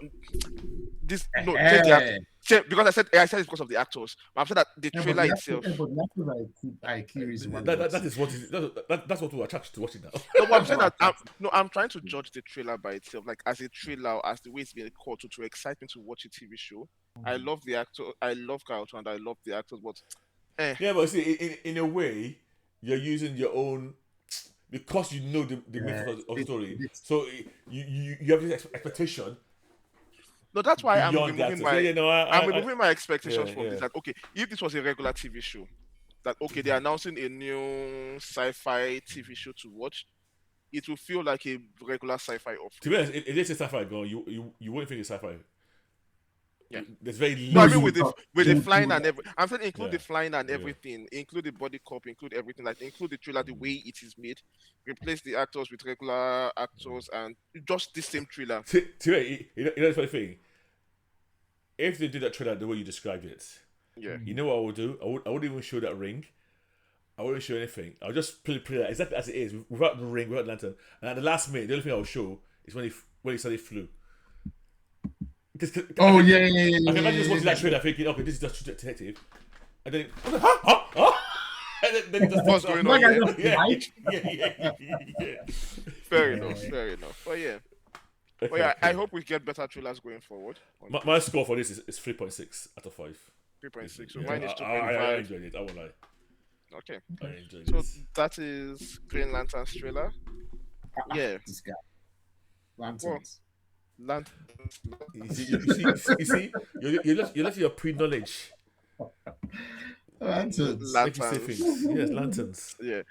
Speaker 2: this no, take the actors. Because I said it's because of the actors. But I'm saying that the trailer itself.
Speaker 3: But the actors
Speaker 4: that's what will attract you to watch it now.
Speaker 2: No, but I'm saying that I'm trying to judge the trailer by itself, like as a trailer, as the way it's being called to excite me to watch a TV show. I love the actor, I love Kyle and I love the actors, but
Speaker 4: yeah, but see, in a way, you're using your own. Because you know the myth of the story, so you have this expectation.
Speaker 2: No, that's why I'm removing my expectations from this. Like, okay, if this was a regular TV show, that they're announcing a new sci-fi TV show to watch, it will feel like a regular sci-fi offering.
Speaker 4: To be honest, it is a sci-fi girl. You wouldn't think it's sci-fi.
Speaker 2: Yeah,
Speaker 4: there's very little.
Speaker 2: No, I mean with the flying and everything. I'm saying include the flying and everything, include the body cop, include everything, like include the trailer the way it is made, replace the actors with regular actors, and just the same trailer.
Speaker 4: You know the funny thing. If they did that trailer the way you described it, you know what I would do? I wouldn't even show that ring. I wouldn't show anything. I'll just play that exactly as it is, without the ring, without the lantern. And at the last minute, the only thing I'll show is when he suddenly flew. I can imagine just watching that trailer thinking, okay, this is just True Detective. And then, and then
Speaker 2: what's going on?
Speaker 4: Yeah.
Speaker 2: Fair enough. But yeah, I hope we get better trailers going forward.
Speaker 4: My score for this is 3.6 out of 5.
Speaker 2: 3.6. So mine is 2.5.
Speaker 4: I enjoyed it. I won't lie.
Speaker 2: Okay.
Speaker 4: I enjoyed
Speaker 2: it.
Speaker 4: So
Speaker 2: that is Green Lantern's trailer. Yeah.
Speaker 3: This guy. Lanterns.
Speaker 4: You see, you're letting your pre-knowledge.
Speaker 3: Lanterns.
Speaker 4: Yes, lanterns.
Speaker 2: Yeah.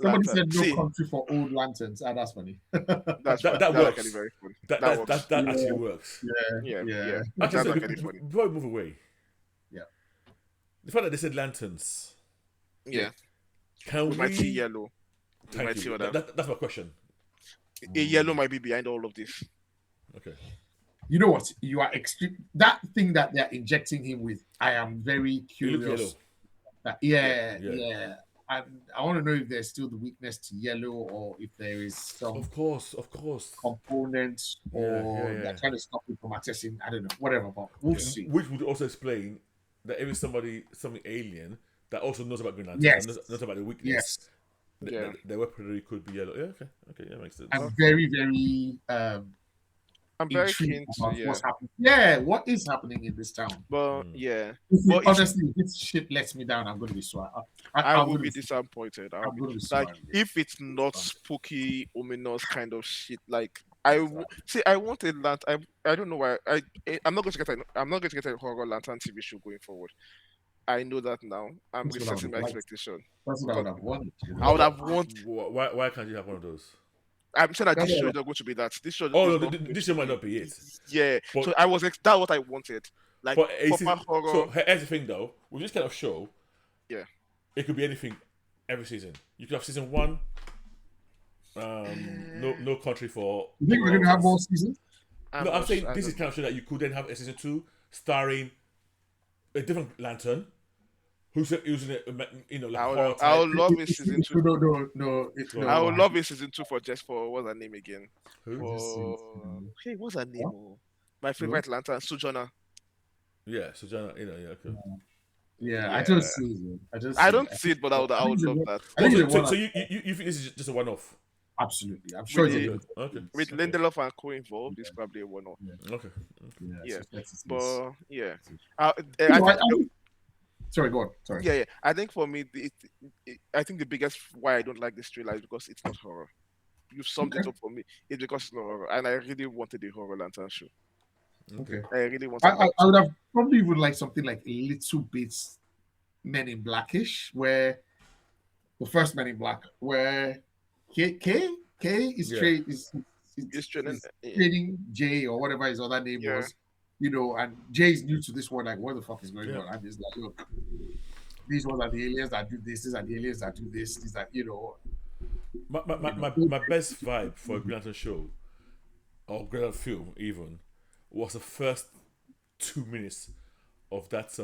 Speaker 3: Somebody said no country for old lanterns. That's funny.
Speaker 2: That works. Actually very funny.
Speaker 4: That actually works.
Speaker 3: Yeah.
Speaker 2: Actually,
Speaker 4: before we move away, The fact that they said lanterns.
Speaker 2: Yeah,
Speaker 4: Can
Speaker 2: we might see
Speaker 4: we?
Speaker 2: yellow. We
Speaker 4: Thank
Speaker 2: might see
Speaker 4: you.
Speaker 2: other.
Speaker 4: That's my question.
Speaker 2: A yellow might be behind all of this.
Speaker 4: Okay.
Speaker 3: You know what? You are extreme. That thing that they're injecting him with, I am very
Speaker 4: You look yellow.
Speaker 3: curious. Yeah.
Speaker 4: Yeah.
Speaker 3: And I want to know if there's still the weakness to yellow, or if there is some
Speaker 4: Of course.
Speaker 3: components, or
Speaker 4: Yeah.
Speaker 3: they're trying to stop it from accessing. I don't know, whatever. But we'll see.
Speaker 4: Which would also explain that if it's something alien that also knows about Green Lantern,
Speaker 3: Yes.
Speaker 4: knows about the weakness,
Speaker 3: Yes.
Speaker 4: their weaponry could be yellow. Yeah, okay, that makes sense.
Speaker 3: I'm very, very
Speaker 2: I'm very
Speaker 3: intrigued
Speaker 2: keen
Speaker 3: about
Speaker 2: to.
Speaker 3: what's happening. Yeah, what is happening in this town?
Speaker 2: But yeah,
Speaker 3: Honestly, if this shit lets me down, I'm going to be sore.
Speaker 2: I will be disappointed.
Speaker 3: I'm going to be
Speaker 2: like
Speaker 3: sore.
Speaker 2: if it's not spooky, ominous kind of shit. Like I want a lantern. I don't know why. I'm not going to get. I'm not going to get a horror lantern TV show going forward. I know that now. I'm
Speaker 3: That's what I
Speaker 2: resetting my
Speaker 3: would like.
Speaker 2: expectation.
Speaker 3: That's what I would have wanted.
Speaker 2: I would have wanted.
Speaker 4: Why can't you have one of those?
Speaker 2: I'm saying that this
Speaker 3: No.
Speaker 2: show is not going to be that. This show.
Speaker 4: Oh
Speaker 2: is
Speaker 4: no,
Speaker 2: not
Speaker 4: this show might not be it.
Speaker 2: Yeah.
Speaker 4: But-
Speaker 2: So I was. That's what I wanted. Like
Speaker 4: But
Speaker 2: proper horror.
Speaker 4: so here's the thing though, with this kind of show,
Speaker 2: Yeah.
Speaker 4: it could be anything every season. You could have season 1, no country for.
Speaker 3: You think we're going to have more seasons?
Speaker 4: No, I'm saying this is kind of show that you could then have a season 2 starring a different lantern who's using it, like horror
Speaker 2: I would
Speaker 4: type.
Speaker 2: love a season 2.
Speaker 3: No.
Speaker 2: I would love a season 2 for what's her name again?
Speaker 4: Who?
Speaker 2: Hey, what's her name? Oh, my favorite lantern, Sojourner.
Speaker 4: Yeah, so John, yeah, okay.
Speaker 3: Yeah, I don't see it.
Speaker 2: I don't see it, but I would love that.
Speaker 3: I think
Speaker 4: So you think this is just a one-off?
Speaker 3: absolutely. I'm sure
Speaker 2: Really?
Speaker 3: it's
Speaker 4: Okay.
Speaker 2: With Lindelof and co involved, it's probably a one-off.
Speaker 4: Okay.
Speaker 2: Yeah.
Speaker 3: so let's see.
Speaker 2: But yeah,
Speaker 3: Sorry, go on. Sorry.
Speaker 2: yeah. I think for me, I think the biggest why I don't like this trailer is because it's not horror. You've summed it up for me. It's because it's not horror, and I really wanted a horror lantern show.
Speaker 3: Okay.
Speaker 2: I really wanted.
Speaker 3: I would have probably would like something like a little bit Men in Blackish, where the first Men in Black, where K is training Jay or whatever his other name was, and Jay is new to this world. Like, what the fuck is going on? And he's like, look, these ones are the aliens that do this. These are the aliens that do this. These are,
Speaker 4: My best vibe for a Green Lantern show or Green Lantern film even was the first 2 minutes of that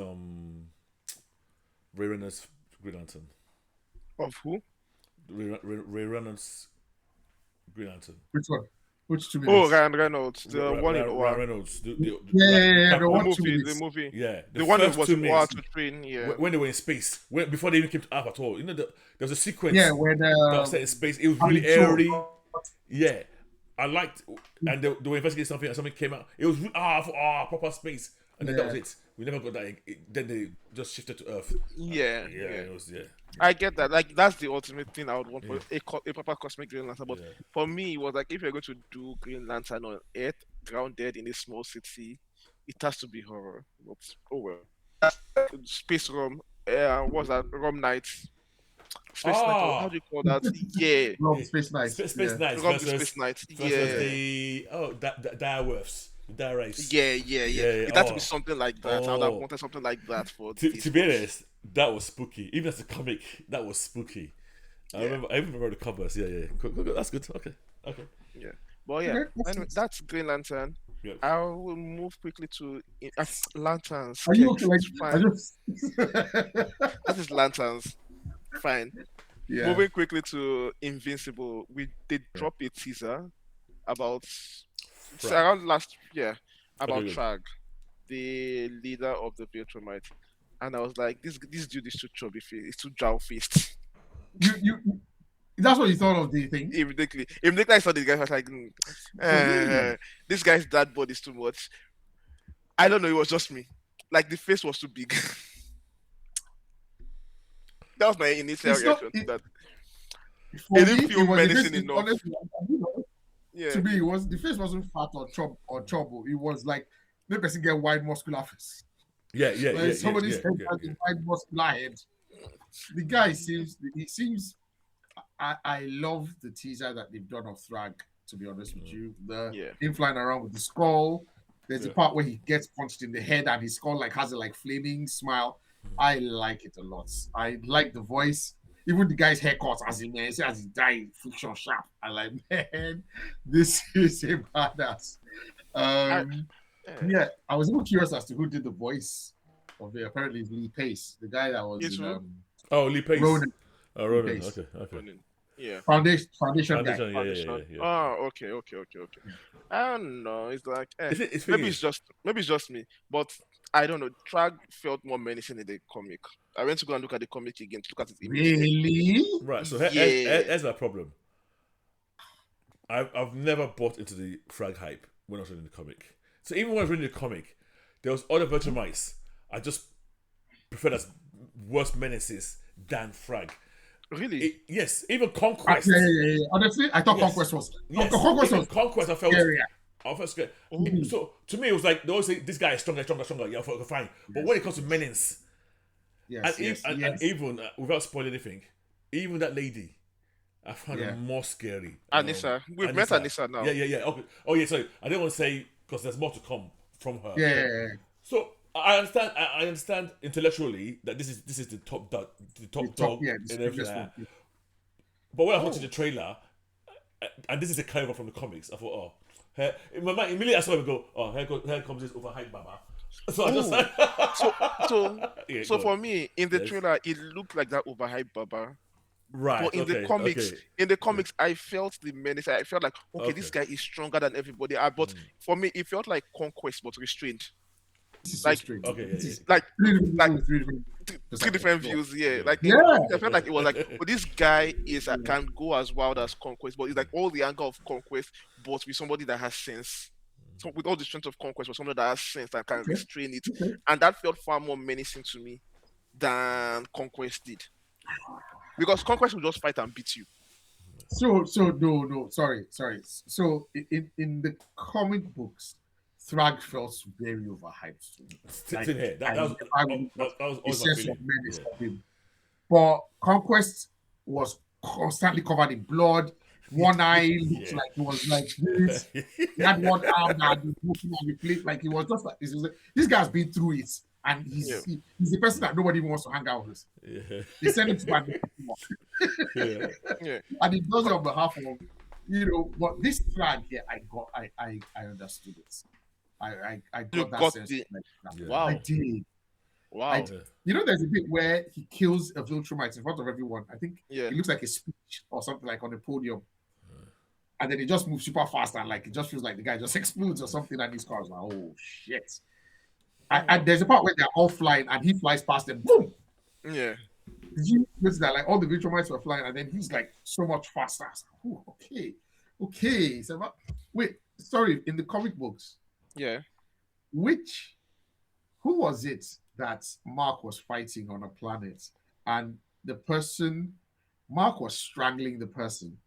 Speaker 4: Ray Reynolds Green Lantern.
Speaker 2: Of who?
Speaker 4: Ray Reynolds Green Lantern.
Speaker 3: Which one? Which 2 minutes?
Speaker 2: Oh, Ryan Reynolds, the one in
Speaker 4: Ryan Reynolds. The
Speaker 2: movie.
Speaker 4: Yeah,
Speaker 2: The one that
Speaker 4: first
Speaker 2: was
Speaker 4: 2
Speaker 2: in
Speaker 4: minutes
Speaker 2: to train. Yeah.
Speaker 4: when they were in space, before they even came to Earth at all. There was a sequence.
Speaker 3: Yeah, when
Speaker 4: that was set in space. It was really airy. Yeah, I liked, and they were investigating something, and something came out. It was proper space, and then that was it. We never got that. Then they just shifted to Earth.
Speaker 2: Yeah.
Speaker 4: It was
Speaker 2: I get that. Like that's the ultimate thing I would want for a proper cosmic Green Lantern. But for me, it was like if you're going to do Green Lantern on Earth, grounded in a small city, it has to be horror. But oh well. Space Rom. What's that? Rom Knights. Space Knights. How do you call that? Yeah.
Speaker 3: Rom Space Knights.
Speaker 4: Space Knights
Speaker 2: Rom
Speaker 4: versus
Speaker 2: Space Knights.
Speaker 4: versus the Direwolves. Dire race.
Speaker 2: Yeah. It had to be something like that. I would have wanted something like that for.
Speaker 4: To be honest, that was spooky. Even as a comic, that was spooky. I remember the covers. Yeah. Cool. That's good. Okay.
Speaker 2: Yeah. But yeah, anyway, that's Green Lantern.
Speaker 4: Yeah.
Speaker 2: I will move quickly to lanterns.
Speaker 3: Are you okay?
Speaker 2: Fine. That is lanterns. Fine.
Speaker 3: Yeah.
Speaker 2: Moving quickly to Invincible, we did drop a teaser about around last year about Trag, the leader of the Viltrumite, and I was like, this dude is too chubby, it's too jowl faced.
Speaker 3: You that's what you thought of the thing?
Speaker 2: Immediately I saw this guy, I was like, this guy's dad bod is too much. I don't know, it was just me. Like the face was too big. That was my initial reaction to that. It didn't feel menacing enough.
Speaker 3: Honestly, to me, the face wasn't fat or trouble. It was like the person get wide muscular face. Somebody's head has a wide muscular head. The guy seems. I love the teaser that they've done of Thrag. To be honest with you, him flying around with the skull. There's the part where he gets punched in the head and his skull has a flaming smile. I like it a lot. I like the voice. Even the guy's haircut, as he died, friction sharp. I like, man, this is a badass.
Speaker 2: I,
Speaker 3: Yeah, I was even curious as to who did the voice of it. Apparently, it's Lee Pace, the guy that was
Speaker 2: it's
Speaker 3: in
Speaker 2: who?
Speaker 4: Oh, Lee Pace.
Speaker 3: Ronan.
Speaker 4: Oh,
Speaker 3: Lee
Speaker 4: Ronan.
Speaker 3: Pace.
Speaker 4: Okay.
Speaker 2: Yeah.
Speaker 3: Foundation guy.
Speaker 4: Foundation. Yeah.
Speaker 2: Oh, okay. I don't know. It's like
Speaker 4: It's
Speaker 2: maybe
Speaker 4: finished.
Speaker 2: it's just me, but I don't know. Trag felt more menacing in the comic. I went to go and look at the comic again to look at his image.
Speaker 3: Really?
Speaker 4: Right. So
Speaker 2: Yeah.
Speaker 4: here's my problem. I've never bought into the frag hype when I was reading the comic. So even when I was reading the comic, there was other virtual mice. I just preferred as worse menaces than frag.
Speaker 2: Really?
Speaker 4: Yes, even Conquest.
Speaker 3: Yeah. Honestly, I thought
Speaker 4: Yes.
Speaker 3: Conquest was.
Speaker 4: Yes,
Speaker 3: Conquest
Speaker 4: even
Speaker 3: was
Speaker 4: Conquest. I felt
Speaker 3: scarier.
Speaker 4: scared.
Speaker 3: Ooh.
Speaker 4: So to me, it was like they always say this guy is stronger. Yeah, okay, fine. But when it comes to menace,
Speaker 3: Yes,
Speaker 4: and even without spoiling anything, even that lady, I found
Speaker 3: Yeah.
Speaker 4: her more scary.
Speaker 2: Anissa. We've met Anissa now.
Speaker 4: Yeah. Okay. Oh yeah. Sorry, I didn't want to say because there's more to come from her.
Speaker 3: Yeah.
Speaker 4: So I understand. I understand intellectually that this is the top dog,
Speaker 3: Yeah,
Speaker 4: and
Speaker 3: the
Speaker 4: everything.
Speaker 3: strangest
Speaker 4: Like
Speaker 3: one.
Speaker 4: that. But when I watched the trailer, and this is a carryover from the comics, I thought, oh, in my mind immediately I saw him go, oh, here comes this overhyped Baba. So I just yeah,
Speaker 2: So
Speaker 4: go
Speaker 2: for
Speaker 4: on.
Speaker 2: me, in the
Speaker 4: Yes.
Speaker 2: trailer, it looked like that overhyped Baba.
Speaker 4: Right.
Speaker 2: But in the comics, I felt the menace. I felt like, okay, this guy is stronger than everybody. But for me, it felt like Conquest, but restrained.
Speaker 3: This is
Speaker 2: Like,
Speaker 3: so strange.
Speaker 4: Okay,
Speaker 3: This
Speaker 4: yeah,
Speaker 3: is
Speaker 2: like
Speaker 3: three different
Speaker 2: three different views. Yeah, like
Speaker 3: Yeah.
Speaker 2: I felt like it was like, oh, this guy is can go as wild as Conquest, but it's like all the anger of Conquest, but with somebody that has sense. So with all the strength of Conquest, with somebody that has sense and can restrain it,
Speaker 3: Okay.
Speaker 2: and that felt far more menacing to me than Conquest did. Because Conquest will just fight and beat you.
Speaker 3: So no, sorry. So in the comic books, Thrag felt very overhyped to me.
Speaker 4: Same here.
Speaker 3: I
Speaker 4: That was
Speaker 3: got
Speaker 4: that was
Speaker 3: a
Speaker 4: always my
Speaker 3: sense of
Speaker 4: feeling.
Speaker 3: menace
Speaker 4: Yeah.
Speaker 3: of him. But Conquest was constantly covered in blood. One eye looked
Speaker 4: Yeah.
Speaker 3: like he was like this. He had one arm that had been broken on the plate. Like he was just like this. This guy's been through it, and he's the person that nobody even wants to hang out with.
Speaker 4: Yeah.
Speaker 3: They send him to bad,
Speaker 4: Yeah.
Speaker 2: Yeah.
Speaker 3: and he does it on behalf of But this flag here, I understood it. I
Speaker 2: You
Speaker 3: got that
Speaker 2: got
Speaker 3: sense.
Speaker 2: the-
Speaker 3: Like that.
Speaker 4: Yeah.
Speaker 2: Wow.
Speaker 3: I did.
Speaker 2: Wow.
Speaker 3: There's a bit where he kills a Viltrumite in front of everyone. I think
Speaker 2: Yeah.
Speaker 3: it looks like a speech or something like on a podium. And then it just moves super fast and like it just feels like the guy just explodes or something and his car's like, oh shit. And there's a part where they're all flying and he flies past them. Boom!
Speaker 2: Yeah.
Speaker 3: Did you notice that like all the Viltrumites were flying and then he's like so much faster? I was like, oh, okay. So wait, sorry, in the comic books,
Speaker 2: Yeah.
Speaker 3: who was it that Mark was fighting on a planet and the person, Mark was strangling the person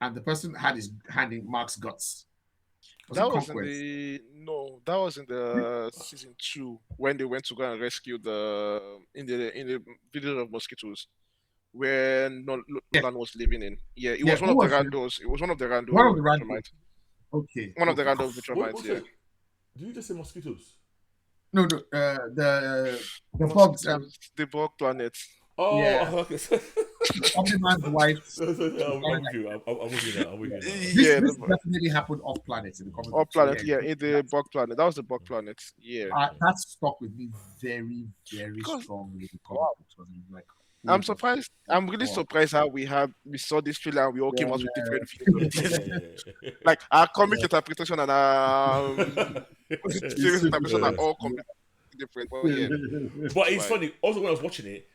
Speaker 3: and the person had his hand in Mark's guts?
Speaker 2: That was in the season 2 when they went to go and rescue in the village of mosquitoes where Nolan was living in. Yeah, it was one of the randos. It was one of the random.
Speaker 3: One of the random. Okay.
Speaker 2: One of the random Viltrumites, yeah.
Speaker 4: Did you just say mosquitoes?
Speaker 3: No, the bugs.
Speaker 2: The bug planet.
Speaker 4: Oh,
Speaker 3: Yeah.
Speaker 4: okay.
Speaker 3: Omni-Man's wife.
Speaker 4: I'm with you. I'm with you now.
Speaker 3: This definitely happened off planet in the comic.
Speaker 2: Off planet, yeah, in the bug planet. That was the bug planet. Yeah.
Speaker 3: That stuck with me very, very strongly in the comic books. Like,
Speaker 2: I'm surprised. I'm really surprised how we saw this trailer and we all came out with different views. Like our comic interpretation and our series interpretation are all completely different. But yeah.
Speaker 4: But it's funny. Also, when I was watching it,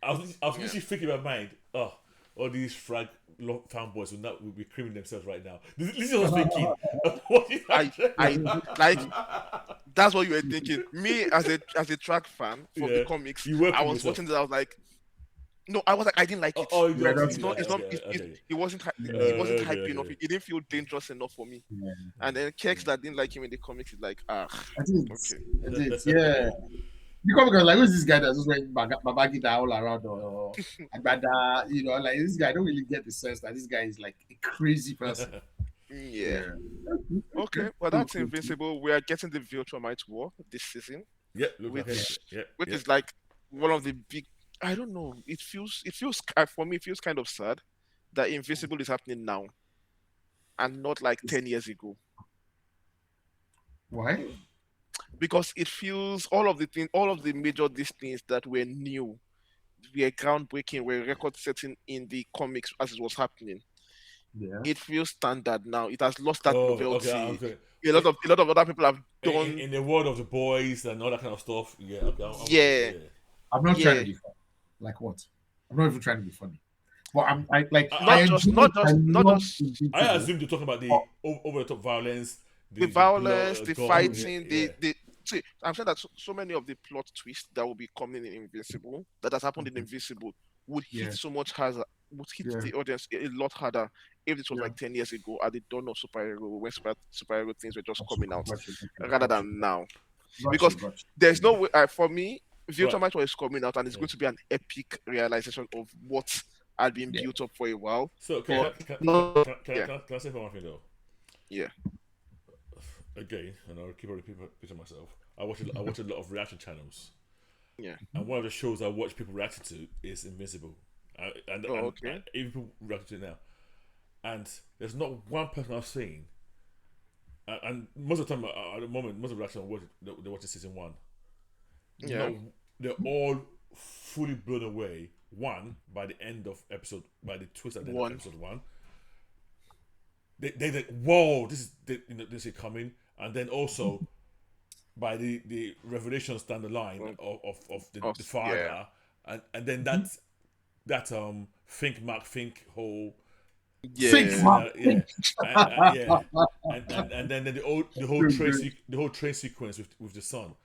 Speaker 4: I was literally thinking in my mind, oh, all these frag fanboys will be creaming themselves right now. This is what I was thinking.
Speaker 2: I like. That's what you were thinking. Me as a track fan from the comics, I was watching this. I was like, no, I was like, I didn't like it. It wasn't hype enough. It didn't feel dangerous enough for me.
Speaker 3: Yeah.
Speaker 2: And then Kex that didn't like him in the comics is like,
Speaker 3: I did.
Speaker 2: okay.
Speaker 3: I did, yeah. The comic was like, who's this guy that's just wearing babagi all around or agbada, like this guy. I don't really get the sense that this guy is like a crazy person.
Speaker 2: Yeah. Okay, well that's Invincible. We are getting the Viltrumite War this season.
Speaker 4: Yeah,
Speaker 2: which
Speaker 4: yeah.
Speaker 2: is like one of the big. I don't know. It feels for me. It feels kind of sad that Invisible is happening now and not like 10 years ago,
Speaker 3: Why?
Speaker 2: because it feels all of the major these things that were new, were groundbreaking, were record setting in the comics as it was happening.
Speaker 3: Yeah.
Speaker 2: It feels standard now. It has lost that
Speaker 4: Oh, okay. I'm
Speaker 2: novelty.
Speaker 4: sorry.
Speaker 2: A lot of other people have done.
Speaker 4: In the world of the boys and all that kind of stuff, yeah, okay, I'm with you.
Speaker 2: Yeah,
Speaker 4: Yeah.
Speaker 3: I'm not trying to
Speaker 2: yeah.
Speaker 3: be funny. Like what? I'm not even trying to be funny. But I like I
Speaker 4: I,
Speaker 2: Not
Speaker 4: I,
Speaker 2: just,
Speaker 3: enjoy
Speaker 2: not
Speaker 3: I
Speaker 2: just, not
Speaker 3: love
Speaker 2: just
Speaker 4: I
Speaker 3: Invincible.
Speaker 4: assume you're talking about
Speaker 3: But
Speaker 4: the over the top violence,
Speaker 2: the
Speaker 4: the blood,
Speaker 2: violence, the
Speaker 4: gore.
Speaker 3: oh,
Speaker 4: Yeah,
Speaker 2: fighting,
Speaker 4: yeah.
Speaker 2: the see, I'm saying that so many of the plot twists that will be coming in Invincible, that has happened in Invincible, would hit
Speaker 3: yeah,
Speaker 2: so much harder, would hit
Speaker 3: yeah,
Speaker 2: the audience a lot harder if this was
Speaker 3: yeah.
Speaker 2: like 10 years ago at the dawn of superhero, when superhero things were just
Speaker 3: Got you,
Speaker 2: coming out,
Speaker 3: got you, got you,
Speaker 2: rather
Speaker 3: got you,
Speaker 2: than now.
Speaker 3: got you,
Speaker 2: Because
Speaker 3: got
Speaker 2: there's
Speaker 3: you.
Speaker 2: no way, for me,
Speaker 4: Right.
Speaker 2: Virtual Might is coming out and it's
Speaker 4: Yeah.
Speaker 2: going to be an epic realization of what had been
Speaker 3: Yeah.
Speaker 2: built up for a while.
Speaker 4: So
Speaker 2: But no, yeah,
Speaker 4: can I say one thing though?
Speaker 2: yeah,
Speaker 4: Again, and I'll keep repeating myself. I watch a lot of reaction channels,
Speaker 2: yeah.
Speaker 4: and one of the shows I watch people reacting to is Invincible,
Speaker 2: Oh, okay.
Speaker 4: even people react to it now, and there's not one person I've seen, and most of the time at the moment, most of the reaction they watch season one.
Speaker 2: Yeah.
Speaker 4: Not they're all fully blown away. One by the end of episode, by the twist at the end of
Speaker 2: One.
Speaker 4: episode one, they like, whoa, this is this is coming, and then also by the revelation down the line
Speaker 2: Well,
Speaker 4: of the
Speaker 2: yeah.
Speaker 4: father, and then that think whole
Speaker 3: Think,
Speaker 2: Yeah.
Speaker 3: man.
Speaker 4: yeah,
Speaker 3: Think.
Speaker 4: yeah, and then
Speaker 3: Good, good.
Speaker 4: the whole train sequence with the son,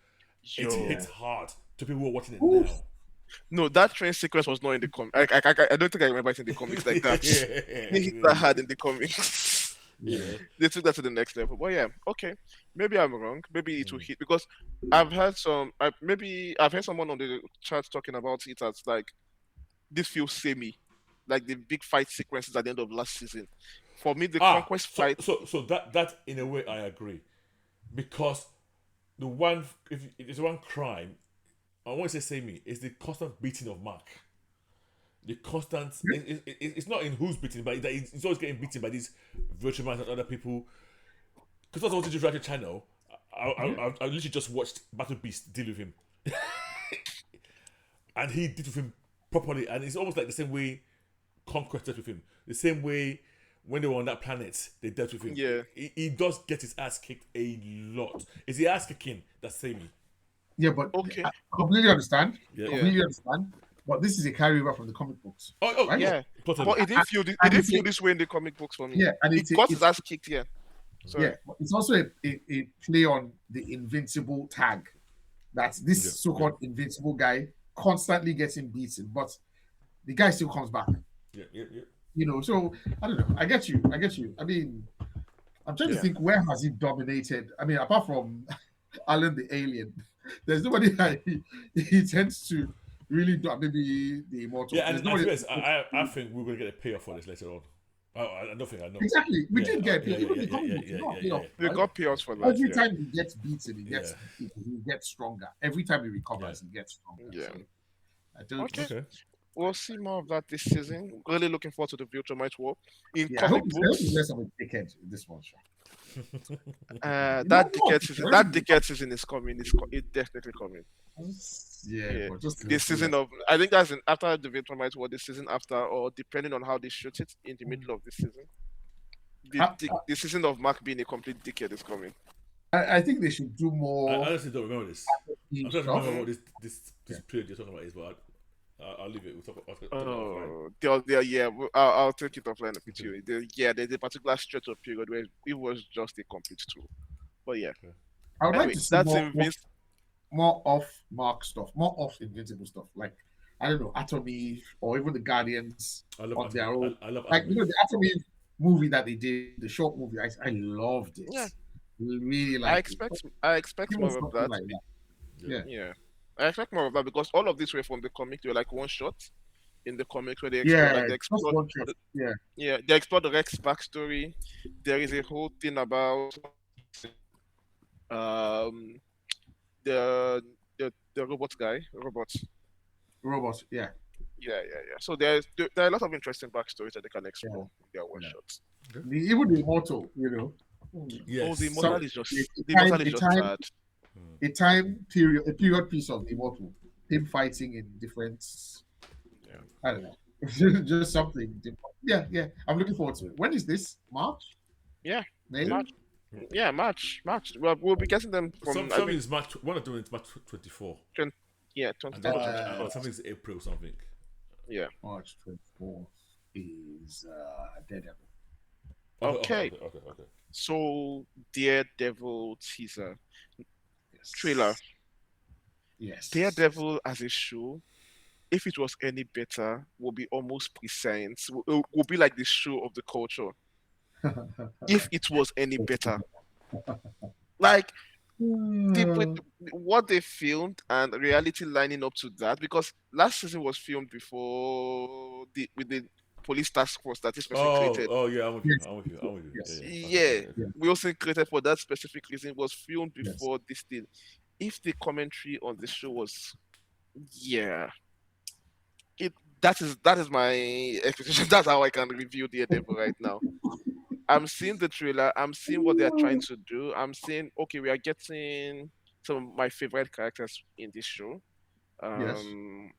Speaker 4: it
Speaker 2: Yo.
Speaker 4: hits hard to people who are watching it
Speaker 3: Oof.
Speaker 4: now.
Speaker 2: No, that train sequence was not in the comic. I don't think I remember it in the comics like that. They hit that
Speaker 4: yeah,
Speaker 2: hard in the comics.
Speaker 4: yeah.
Speaker 2: They took that to the next level. But yeah, okay. Maybe I'm wrong. Maybe it will hit because I've heard maybe I've heard someone on the chat talking about it as like this feels samey, like the big fight sequences at the end of last season. For me, the conquest fight.
Speaker 4: So that in a way I agree, because the one if it's one crime, I won't say me, it's the constant beating of Mark. The constant it's not in who's beating, but it's always getting beaten by these virtual man and other people. Because that's what I watched channel. I literally just watched Battle Beast deal with him, and he did with him properly, and it's almost like the same way Conquest dealt with him, the same way when they were on that planet they dealt with him.
Speaker 2: Yeah.
Speaker 4: He does get his ass kicked a lot. It's the ass kicking that's samey.
Speaker 3: Yeah, but
Speaker 2: Okay.
Speaker 3: I completely understand.
Speaker 4: Yeah.
Speaker 3: Completely understand. But this is a carryover from the comic books.
Speaker 4: Oh,
Speaker 3: Right?
Speaker 2: Yeah.
Speaker 4: totally.
Speaker 2: But it didn't feel this, it
Speaker 3: And
Speaker 2: didn't
Speaker 3: it's
Speaker 2: feel
Speaker 3: a-
Speaker 2: this way in the comic books for me.
Speaker 3: Yeah, and
Speaker 2: He
Speaker 3: it's a,
Speaker 2: got his
Speaker 3: it's
Speaker 2: ass kicked here. Sorry.
Speaker 3: yeah, but it's also a play on the invincible tag. That this
Speaker 4: Yeah,
Speaker 3: so-called invincible guy constantly getting beaten, but the guy still comes back.
Speaker 4: Yeah.
Speaker 3: You know, so I don't know. I get you. I mean, I'm trying to
Speaker 2: Yeah.
Speaker 3: think, where has he dominated? I mean, apart from Alan the Alien, there's nobody that he tends to really do. Maybe the Immortal.
Speaker 4: Yeah,
Speaker 3: There's
Speaker 4: and to
Speaker 3: nobody.
Speaker 4: be honest, I think we're gonna get a payoff for this later on. I don't think I know.
Speaker 3: Exactly. We
Speaker 4: Yeah,
Speaker 3: did get
Speaker 4: yeah,
Speaker 3: even
Speaker 4: yeah,
Speaker 3: the comic
Speaker 4: yeah,
Speaker 3: books,
Speaker 4: yeah,
Speaker 3: we got
Speaker 4: yeah,
Speaker 3: payoff,
Speaker 4: yeah.
Speaker 2: We
Speaker 3: right?
Speaker 2: got payoffs for that.
Speaker 3: Every
Speaker 2: Yeah.
Speaker 3: time he gets beaten,
Speaker 4: Yeah.
Speaker 3: he gets stronger. Every time he recovers, he gets stronger.
Speaker 2: Yeah.
Speaker 3: So I don't.
Speaker 2: Okay.
Speaker 4: Okay.
Speaker 2: We'll see more of that this season. Really looking forward to the Virtual Might War. In
Speaker 3: Yeah, I
Speaker 2: comic
Speaker 3: hope
Speaker 2: books,
Speaker 3: he's less of a dickhead in this one. Sure.
Speaker 2: that
Speaker 3: No,
Speaker 2: decade season,
Speaker 3: no.
Speaker 2: that decade season is coming. It's definitely coming.
Speaker 3: Yeah,
Speaker 2: Yeah.
Speaker 3: but just
Speaker 2: This season of, I think that's after the Virtual Might War, the season after, or depending on how they shoot it, in the middle of the season.
Speaker 3: I,
Speaker 2: The season of Mark being a complete dickhead is coming.
Speaker 3: I think they should do
Speaker 4: I
Speaker 3: more
Speaker 4: honestly don't remember this. I'm trying to
Speaker 3: stuff.
Speaker 4: remember what this period you're talking about is, but I'll leave it. We'll talk about it offline.
Speaker 2: Yeah, I'll take it offline with you. There's a particular stretch of period where it was just a complete tool. But yeah,
Speaker 3: I would
Speaker 2: anyway,
Speaker 3: like to see
Speaker 2: that's
Speaker 3: more off Mark stuff, more off Invincible stuff. Like I don't know, Atomy or even the Guardians
Speaker 4: I love
Speaker 3: on their own.
Speaker 4: I love
Speaker 3: Like
Speaker 4: anime.
Speaker 3: the Atomy movie that they did, the short movie, I loved it.
Speaker 2: Yeah.
Speaker 3: Really
Speaker 2: I
Speaker 3: like
Speaker 2: expect more of that.
Speaker 3: Like that. Yeah.
Speaker 2: Yeah, I expect more of that because all of this were from the comic. They were like one shot in the comics where they
Speaker 3: Yeah,
Speaker 2: explore,
Speaker 3: just one shot. Yeah.
Speaker 2: they explore the Rex backstory. There is a whole thing about um the robot.
Speaker 3: Robots. Yeah.
Speaker 2: Yeah. So there are a lot of interesting backstories that they can
Speaker 3: Yeah.
Speaker 2: explore in their one
Speaker 3: Yeah.
Speaker 2: shots.
Speaker 3: Even the immortal,
Speaker 2: Oh, the
Speaker 4: Yes.
Speaker 3: some
Speaker 2: immortal is just
Speaker 3: a time,
Speaker 2: sad.
Speaker 3: a period piece of the immortal, him fighting in different.
Speaker 2: Yeah.
Speaker 3: I don't know, just something different. Yeah. I'm looking forward to it. When is this? March?
Speaker 2: Yeah.
Speaker 3: May?
Speaker 2: March. Yeah, March. Well, we'll be getting them from I
Speaker 4: Something
Speaker 2: think
Speaker 4: is March. One of them is March 24,
Speaker 2: 20, yeah,
Speaker 4: and
Speaker 2: 23rd
Speaker 4: then
Speaker 2: or
Speaker 3: Uh,
Speaker 2: 24th.
Speaker 4: something's April something.
Speaker 2: Yeah.
Speaker 3: March 24th is Daredevil.
Speaker 2: Okay.
Speaker 4: Okay.
Speaker 2: So Daredevil teaser trailer.
Speaker 3: Yes. Yes.
Speaker 2: Daredevil as a show, if it was any better, will be almost prescient. Will be like the show of the culture. If it was any better, like the with
Speaker 3: Hmm.
Speaker 2: what they filmed and reality lining up to that, because last season was filmed before the with the police task force that this person created.
Speaker 4: Yeah, I'm with you.
Speaker 3: Yes.
Speaker 4: I'm with you. I'm with you.
Speaker 3: Yes.
Speaker 2: Yeah,
Speaker 4: Okay.
Speaker 3: Yeah.
Speaker 2: Wilson created for that specific reason was filmed
Speaker 3: Yes.
Speaker 2: before this thing. If the commentary on the show was, yeah, it that is my expectation. That's how I can review Daredevil right now. I'm seeing the trailer. I'm seeing what they are trying to do. I'm seeing, okay, we are getting some of my favorite characters in this show.
Speaker 3: Yes.
Speaker 2: Um,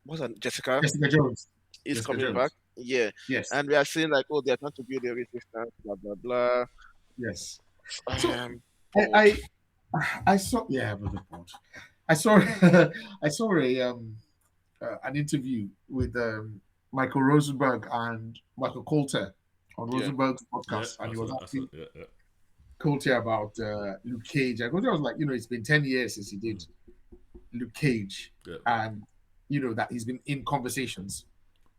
Speaker 2: what's that? Jessica
Speaker 3: Jessica Jones.
Speaker 2: is
Speaker 3: Jessica
Speaker 2: coming back.
Speaker 3: Jones.
Speaker 2: Yeah,
Speaker 3: Yes.
Speaker 2: and we are seeing like, oh, they are trying to build a resistance, blah blah blah.
Speaker 3: Yes.
Speaker 2: I
Speaker 3: So
Speaker 2: am
Speaker 3: I
Speaker 2: bored.
Speaker 3: I, I saw I'm a bit bored. I saw I saw an interview with Michael Rosenberg and Michael Coulter on
Speaker 2: Yeah,
Speaker 3: Rosenberg's
Speaker 4: Yeah,
Speaker 3: podcast, and he was
Speaker 4: I saw.
Speaker 3: asking
Speaker 4: Yeah.
Speaker 3: Coulter about Luke Cage. And Coulter was like, it's been 10 years since he did Luke Cage,
Speaker 4: Yeah.
Speaker 3: and that he's been in conversations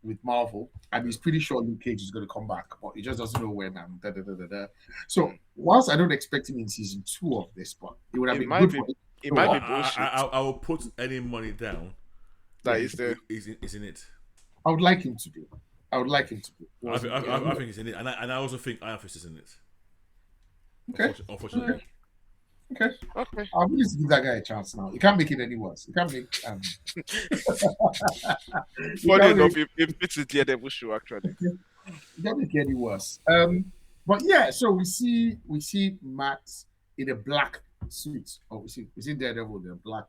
Speaker 3: with Marvel, and he's pretty sure Luke Cage is going to come back, but he just doesn't know when. And da da da da da. So,
Speaker 2: mm.
Speaker 3: whilst I don't expect him in season 2 of this, but it would have
Speaker 2: It
Speaker 3: been
Speaker 2: might
Speaker 3: good
Speaker 2: be
Speaker 3: for him.
Speaker 2: it might be
Speaker 4: I,
Speaker 2: bullshit.
Speaker 4: I will put any money down.
Speaker 2: That is the
Speaker 4: Is in it.
Speaker 3: I would like him to do. I would like him to do.
Speaker 4: I think it's in it, and I also think Iron Fist is in it.
Speaker 3: Okay.
Speaker 4: Unfortunately.
Speaker 3: Okay.
Speaker 2: okay.
Speaker 3: I'm willing to give that guy a chance now. You can't make it any worse. You can't make.
Speaker 2: Funny enough, it fits the Daredevil show actually.
Speaker 3: You can't make it any worse. But yeah, so we see Matt in a black suit. Oh, we see Daredevil in a black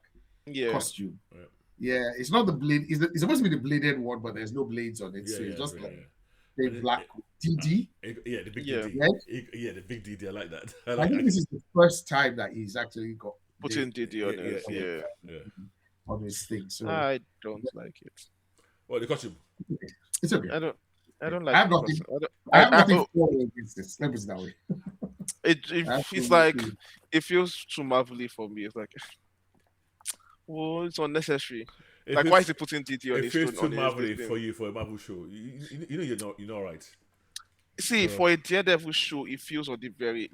Speaker 2: Yeah,
Speaker 3: costume.
Speaker 4: Right.
Speaker 3: Yeah, it's not the blade. It's supposed to be the bladed one, but there's no blades on it, so it's just like plain black DD.
Speaker 4: Yeah, the big
Speaker 2: Yeah.
Speaker 4: DD.
Speaker 3: Right?
Speaker 4: Yeah, the big DD. I like that.
Speaker 3: I think this is the first time that he's actually got
Speaker 2: putting DD on it. Yeah.
Speaker 3: on his thing. So
Speaker 2: I don't like it.
Speaker 4: Well, the costume.
Speaker 3: it's okay.
Speaker 2: I don't
Speaker 3: I
Speaker 2: like
Speaker 3: have
Speaker 2: the
Speaker 3: nothing.
Speaker 2: person.
Speaker 3: I have nothing
Speaker 2: oh,
Speaker 3: for or against this. Let me put it that way.
Speaker 2: it's
Speaker 3: Absolutely.
Speaker 2: like it feels too marvelly for me. It's like, well, it's unnecessary. Like, why is he putting DD on
Speaker 4: It
Speaker 2: his
Speaker 4: feels
Speaker 2: phone?
Speaker 4: too Marvel for you for a Marvel show. You know you're not right.
Speaker 2: See, for a Daredevil show, it feels on the very.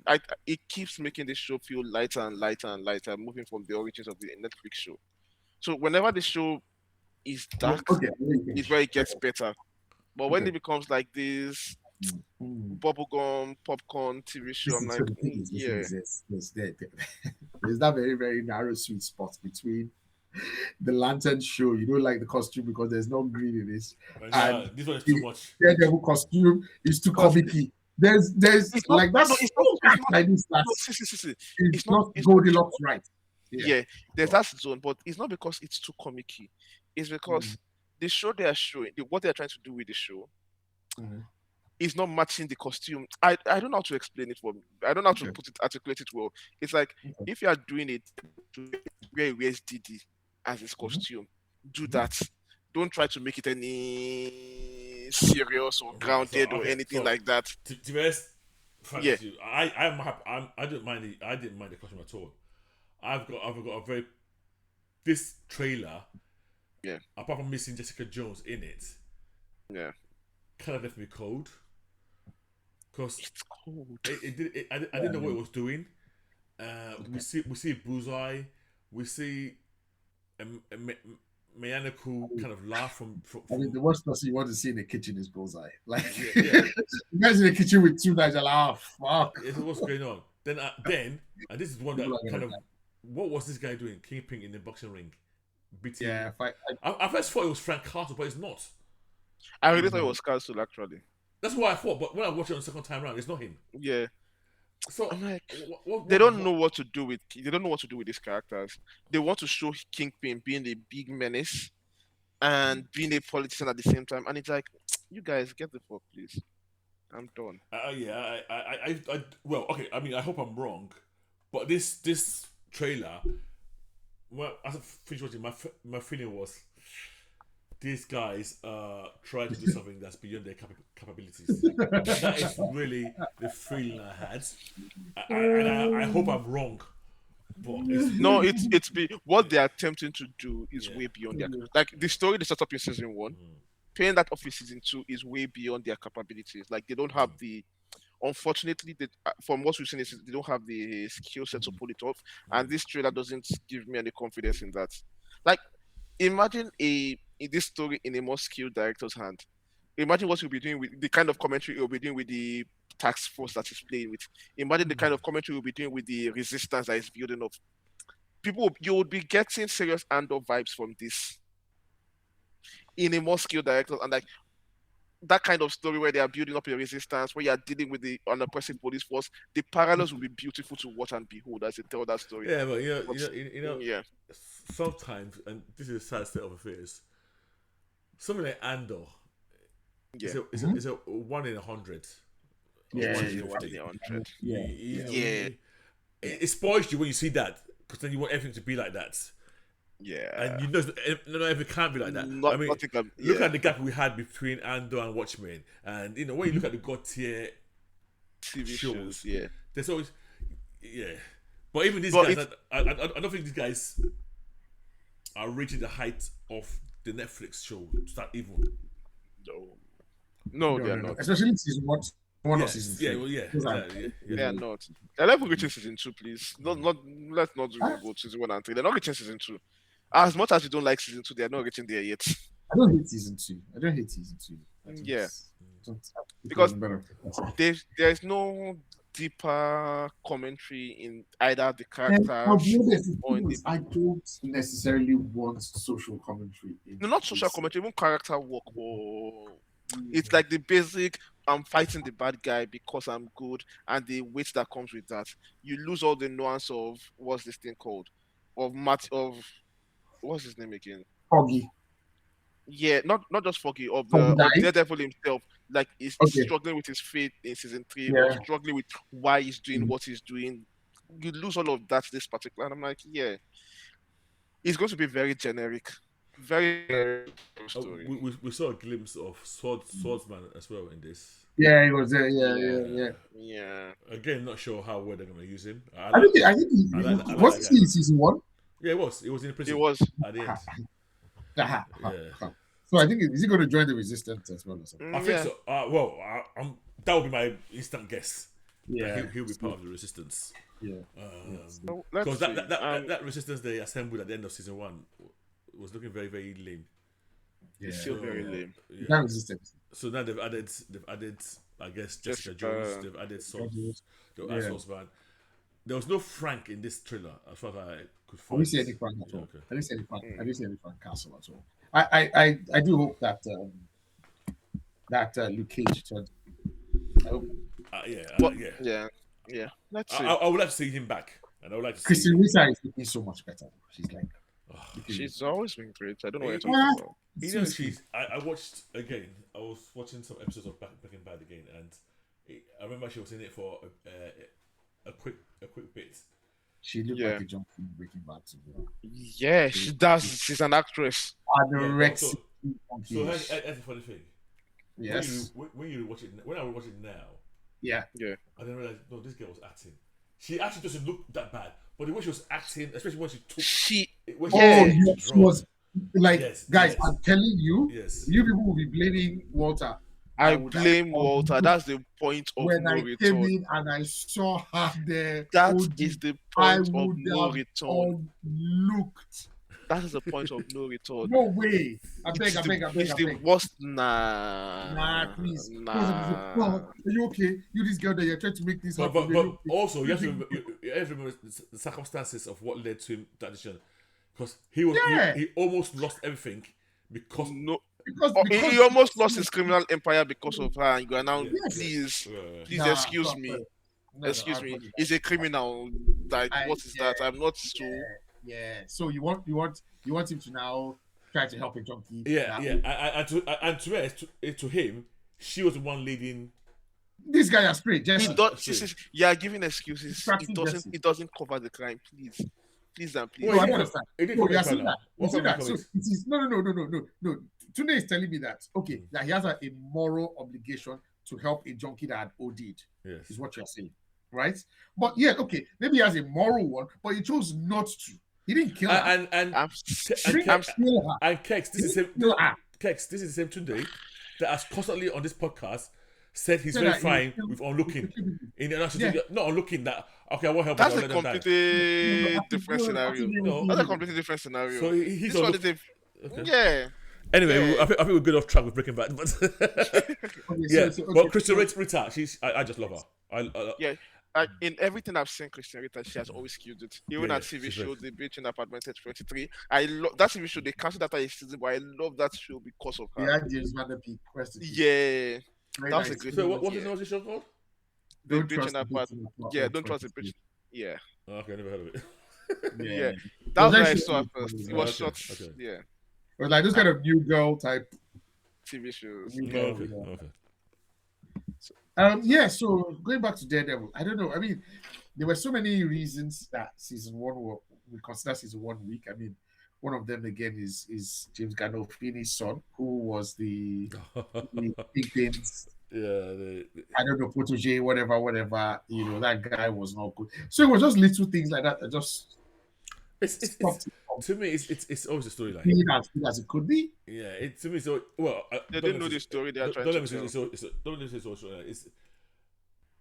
Speaker 2: It keeps making the show feel lighter and lighter and lighter, moving from the origins of the Netflix show. So whenever the show is dark,
Speaker 3: Okay.
Speaker 2: is where it gets better. But when it becomes like this bubblegum popcorn TV show, I'm like, yeah.
Speaker 3: There's that very, very narrow sweet spot between the Lantern show. You don't like the costume because there's no green in it. And
Speaker 4: this one is too much.
Speaker 3: Daredevil costume is too comic-y. There's
Speaker 2: It's not,
Speaker 3: like that's it's not Goldilocks right.
Speaker 2: Yeah, there's that zone, but it's not because it's too comic-y. It's because the show they are showing, what they are trying to do with the show, is not matching the costume. I don't know how to explain it for me. I don't know how to articulate it well. It's like if you are doing it where he wears DD as his costume, do that. Don't try to make it any serious or grounded or anything like that.
Speaker 4: To be honest, I didn't mind the costume at all. I've got a very this trailer.
Speaker 2: Yeah.
Speaker 4: Apart from missing Jessica Jones in it.
Speaker 2: Yeah.
Speaker 4: Kind of left me cold. Because
Speaker 2: it's cold.
Speaker 4: I didn't know what it was doing. We see Bullseye. We see a mechanical kind of laugh from
Speaker 3: I mean, the worst person you want to see in the kitchen is Bullseye. Like, you guys in the kitchen with two knives, like, fuck.
Speaker 4: What's going on? Then, and this is one that kind of, what was this guy doing? Kingpin in the boxing ring. beating.
Speaker 3: Yeah,
Speaker 4: I first thought it was Frank Castle, but it's not.
Speaker 2: I really thought it was Castle actually.
Speaker 4: That's what I thought. But when I watched it on the second time around, it's not him.
Speaker 2: Yeah.
Speaker 4: So
Speaker 2: I'm like,
Speaker 4: what,
Speaker 2: they don't know what to do with. They don't know what to do with these characters. They want to show Kingpin being a big menace and being a politician at the same time, and it's like, you guys get the fuck, please. I'm done.
Speaker 4: Yeah, well, okay. I mean, I hope I'm wrong, but this trailer, well, as I finished watching, my feeling was these guys trying to do something that's beyond their capabilities. That is really the feeling I had, and I hope I'm wrong. But
Speaker 2: No, it's what they're attempting to do is way beyond their, like the story they set up in season 1. Paying that off in season 2 is way beyond their capabilities. Like they don't have the, unfortunately, from what we've seen, is they don't have the skill set to pull it off. And this trailer doesn't give me any confidence in that. Like, imagine in this story in a more skilled director's hand. Imagine what he'll be doing with the kind of commentary he'll be doing with the task force that he's playing with. Imagine the kind of commentary he'll be doing with the resistance that he's building up. You would be getting serious Andor vibes from this in a more skilled director, and like that kind of story where they are building up a resistance, where you are dealing with the unoppressive police force. The parallels will be beautiful to watch and behold as they tell that story.
Speaker 4: Yeah, but you know,
Speaker 2: yeah.
Speaker 4: Sometimes, and this is a sad state of affairs, something like Andor is a 1 in 100.
Speaker 3: Yeah,
Speaker 2: 1 in 100.
Speaker 3: yeah.
Speaker 4: It spoils you when you see that, because then you want everything to be like that.
Speaker 2: Yeah.
Speaker 4: And you know, not everything can't be like that. Look at the gap we had between Andor and Watchmen, and when you look at the God tier
Speaker 2: TV shows, yeah,
Speaker 4: there's always, But even these guys, I don't think these guys are reaching the height of the Netflix show Start Evil.
Speaker 2: No, they are not.
Speaker 3: Especially season 1 or season 3.
Speaker 4: Yeah, well, exactly.
Speaker 2: They are not. They're never reaching season 2, please. Let's not go season 1 and 3. They're not reaching season 2. As much as you don't like season 2, they're not reaching there yet.
Speaker 3: I don't hate season 2.
Speaker 2: Yeah. Because there's no deeper commentary in either the characters or in the...
Speaker 3: I don't necessarily want social commentary.
Speaker 2: No, not social commentary, even character work. It's like the basic, I'm fighting the bad guy because I'm good, and the weight that comes with that. You lose all the nuance of, what's this thing called? What's his name again?
Speaker 3: Foggy.
Speaker 2: Yeah, not just Foggy, of Daredevil himself. Like he's struggling with his fate in season 3, or struggling with why he's doing what he's doing. You lose all of that this particular, and I'm like, it's going to be very generic, very story.
Speaker 4: We saw a glimpse of Swordsman as well in this.
Speaker 3: Yeah, he was there. Yeah.
Speaker 4: Again, not sure how well they're going to use him.
Speaker 3: I think was he in season 1?
Speaker 4: Yeah, it was. It was in prison.
Speaker 2: It was
Speaker 4: at the end.
Speaker 3: So I think is he going to join the resistance as well or something?
Speaker 4: I think so. That would be my instant guess.
Speaker 3: Yeah,
Speaker 4: he'll be part of the resistance.
Speaker 3: Yeah,
Speaker 4: because that resistance they assembled at the end of season 1 was looking very, very lame.
Speaker 2: It's still very lame.
Speaker 3: That resistance.
Speaker 4: So now they've added, I guess, Jessica Jones. They've added Swordsman. There was no Frank in this trailer, as far as I could find.
Speaker 3: I didn't see any Frank at all. I didn't see any Frank Castle at all. I do hope that Luke Cage turns.
Speaker 2: Yeah. Let's see.
Speaker 4: I would like to see him back, and I would like to see.
Speaker 3: Kristen Rita is looking so much better. She's like.
Speaker 2: She's always been great. I don't know what you're talking about.
Speaker 4: I watched again. I was watching some episodes of Breaking Bad again, and I remember she was in it for a quick bit.
Speaker 3: She looked like a jump from Breaking Bad.
Speaker 2: Yeah, she does. She's an actress.
Speaker 4: So that's the funny thing.
Speaker 3: Yes.
Speaker 4: When you watch it, when I watch it now.
Speaker 3: Yeah.
Speaker 4: I didn't realize. No, this girl was acting. She actually doesn't look that bad, but the way she was acting, especially when she took.
Speaker 3: She was like, guys. I'm telling you, you people will be blaming Walter.
Speaker 2: I blame Walter. That's the point of
Speaker 3: when
Speaker 2: no
Speaker 3: I
Speaker 2: return.
Speaker 3: came in and I saw her there.
Speaker 2: That is the point of no return.
Speaker 3: Looked.
Speaker 2: That is the point of no return.
Speaker 3: No way. I beg.
Speaker 2: It's the worst. Nah,
Speaker 3: please.
Speaker 2: Nah.
Speaker 3: Are you okay? You this girl that you're trying to make this happen.
Speaker 4: But also, you have to remember the circumstances of what led to him that decision. because he was
Speaker 3: Yeah.
Speaker 4: he almost lost everything because
Speaker 2: No,
Speaker 3: Because
Speaker 2: he almost lost his criminal empire because of her. And you are now,
Speaker 3: Yes.
Speaker 2: please
Speaker 3: Nah,
Speaker 2: excuse
Speaker 3: no,
Speaker 2: me.
Speaker 3: sorry. No,
Speaker 2: Excuse
Speaker 3: I'm
Speaker 2: me.
Speaker 3: sorry.
Speaker 2: He's a criminal. Like,
Speaker 3: I,
Speaker 2: what is
Speaker 3: yeah,
Speaker 2: that? I'm not so.
Speaker 3: yeah. So you want him to now try to help a junkie?
Speaker 4: yeah,
Speaker 3: that
Speaker 4: yeah, and to him, she was the one leading.
Speaker 3: This guy has sprayed Jesse.
Speaker 2: You are giving excuses.
Speaker 3: Practicing Jesse.
Speaker 2: It doesn't cover the crime. Please and please.
Speaker 4: Well,
Speaker 3: No, I
Speaker 4: he
Speaker 3: don't
Speaker 4: didn't
Speaker 3: understand.
Speaker 4: he didn't
Speaker 3: No,
Speaker 4: commit
Speaker 3: you are
Speaker 4: crime
Speaker 3: seeing
Speaker 4: now.
Speaker 3: that. You
Speaker 4: What
Speaker 3: see
Speaker 4: crime did
Speaker 3: that.
Speaker 4: he
Speaker 3: So
Speaker 4: commit?
Speaker 3: it is no. Tune is telling me that that he has a moral obligation to help a junkie that had OD'd.
Speaker 4: Yes.
Speaker 3: Is what you're saying, right? But yeah, okay, maybe he has a moral one, but he chose not to. He didn't kill her.
Speaker 4: And
Speaker 2: I'm,
Speaker 3: He didn't kill her.
Speaker 4: and Kex, this is
Speaker 3: He
Speaker 4: the
Speaker 3: didn't kill her.
Speaker 4: Kex, this is the same Tunde that has constantly on this podcast said he's
Speaker 3: Said
Speaker 4: very
Speaker 3: that he was
Speaker 4: fine
Speaker 3: killed-
Speaker 4: with unlooking. In the
Speaker 3: Yeah.
Speaker 4: not unlooking that okay, I won't help.
Speaker 2: that's
Speaker 4: I'll
Speaker 2: a
Speaker 4: let them die.
Speaker 2: completely different scenario.
Speaker 4: No.
Speaker 2: That's a completely different scenario.
Speaker 4: So he's
Speaker 2: This one
Speaker 4: unlook-
Speaker 2: is
Speaker 4: okay.
Speaker 2: yeah.
Speaker 4: Anyway,
Speaker 2: Yeah.
Speaker 4: I think we're good off track with Breaking Bad, but
Speaker 3: Okay,
Speaker 4: yeah.
Speaker 3: so,
Speaker 4: But Crystal Rita, I just love her.
Speaker 2: Yeah. In everything I've seen Christian Rita, she has always killed it. Even
Speaker 4: Yeah,
Speaker 2: at TV
Speaker 4: she's
Speaker 2: show,
Speaker 4: right.
Speaker 2: The Bitch in Apartment 23. I love that TV show. They canceled that a season, but I love that show because of her.
Speaker 3: yeah, James Van Der Beek. Rest in peace.
Speaker 2: Yeah.
Speaker 3: Very
Speaker 2: That was a
Speaker 3: nice.
Speaker 2: great
Speaker 4: So
Speaker 2: one.
Speaker 4: what
Speaker 2: Yeah.
Speaker 4: was the show called?
Speaker 2: The
Speaker 3: Don't
Speaker 2: Bitch
Speaker 3: trust
Speaker 2: in
Speaker 3: the
Speaker 2: Apartment.
Speaker 3: bitch in Apartment
Speaker 2: Yeah, don't trust the
Speaker 3: 23.
Speaker 2: bitch. Yeah.
Speaker 4: Oh, okay, I never heard of it.
Speaker 2: Yeah.
Speaker 3: It
Speaker 2: That was
Speaker 3: was
Speaker 2: what I
Speaker 3: actually
Speaker 2: saw at
Speaker 3: really
Speaker 2: first. It
Speaker 3: funny.
Speaker 2: was
Speaker 4: Okay,
Speaker 2: short.
Speaker 4: okay.
Speaker 2: Yeah.
Speaker 3: It was like this kind of new girl type.
Speaker 2: TV shows.
Speaker 3: New
Speaker 4: No,
Speaker 3: girl,
Speaker 4: okay,
Speaker 3: yeah.
Speaker 4: okay.
Speaker 3: Yeah, so going back to Daredevil, I don't know. I mean, there were so many reasons that season one we consider season one weak. I mean, one of them again is James Gandolfini's son, who was the big things.
Speaker 4: Yeah,
Speaker 3: I don't know, protege, whatever. You know, that guy was not good. So it was just little things like that just
Speaker 4: it's
Speaker 3: stopped it
Speaker 4: to me it's always a storyline.
Speaker 3: being as good as it could be.
Speaker 4: Yeah, to me so well.
Speaker 2: They didn't know the story they are trying to tell.
Speaker 4: Don't let me say it's also it's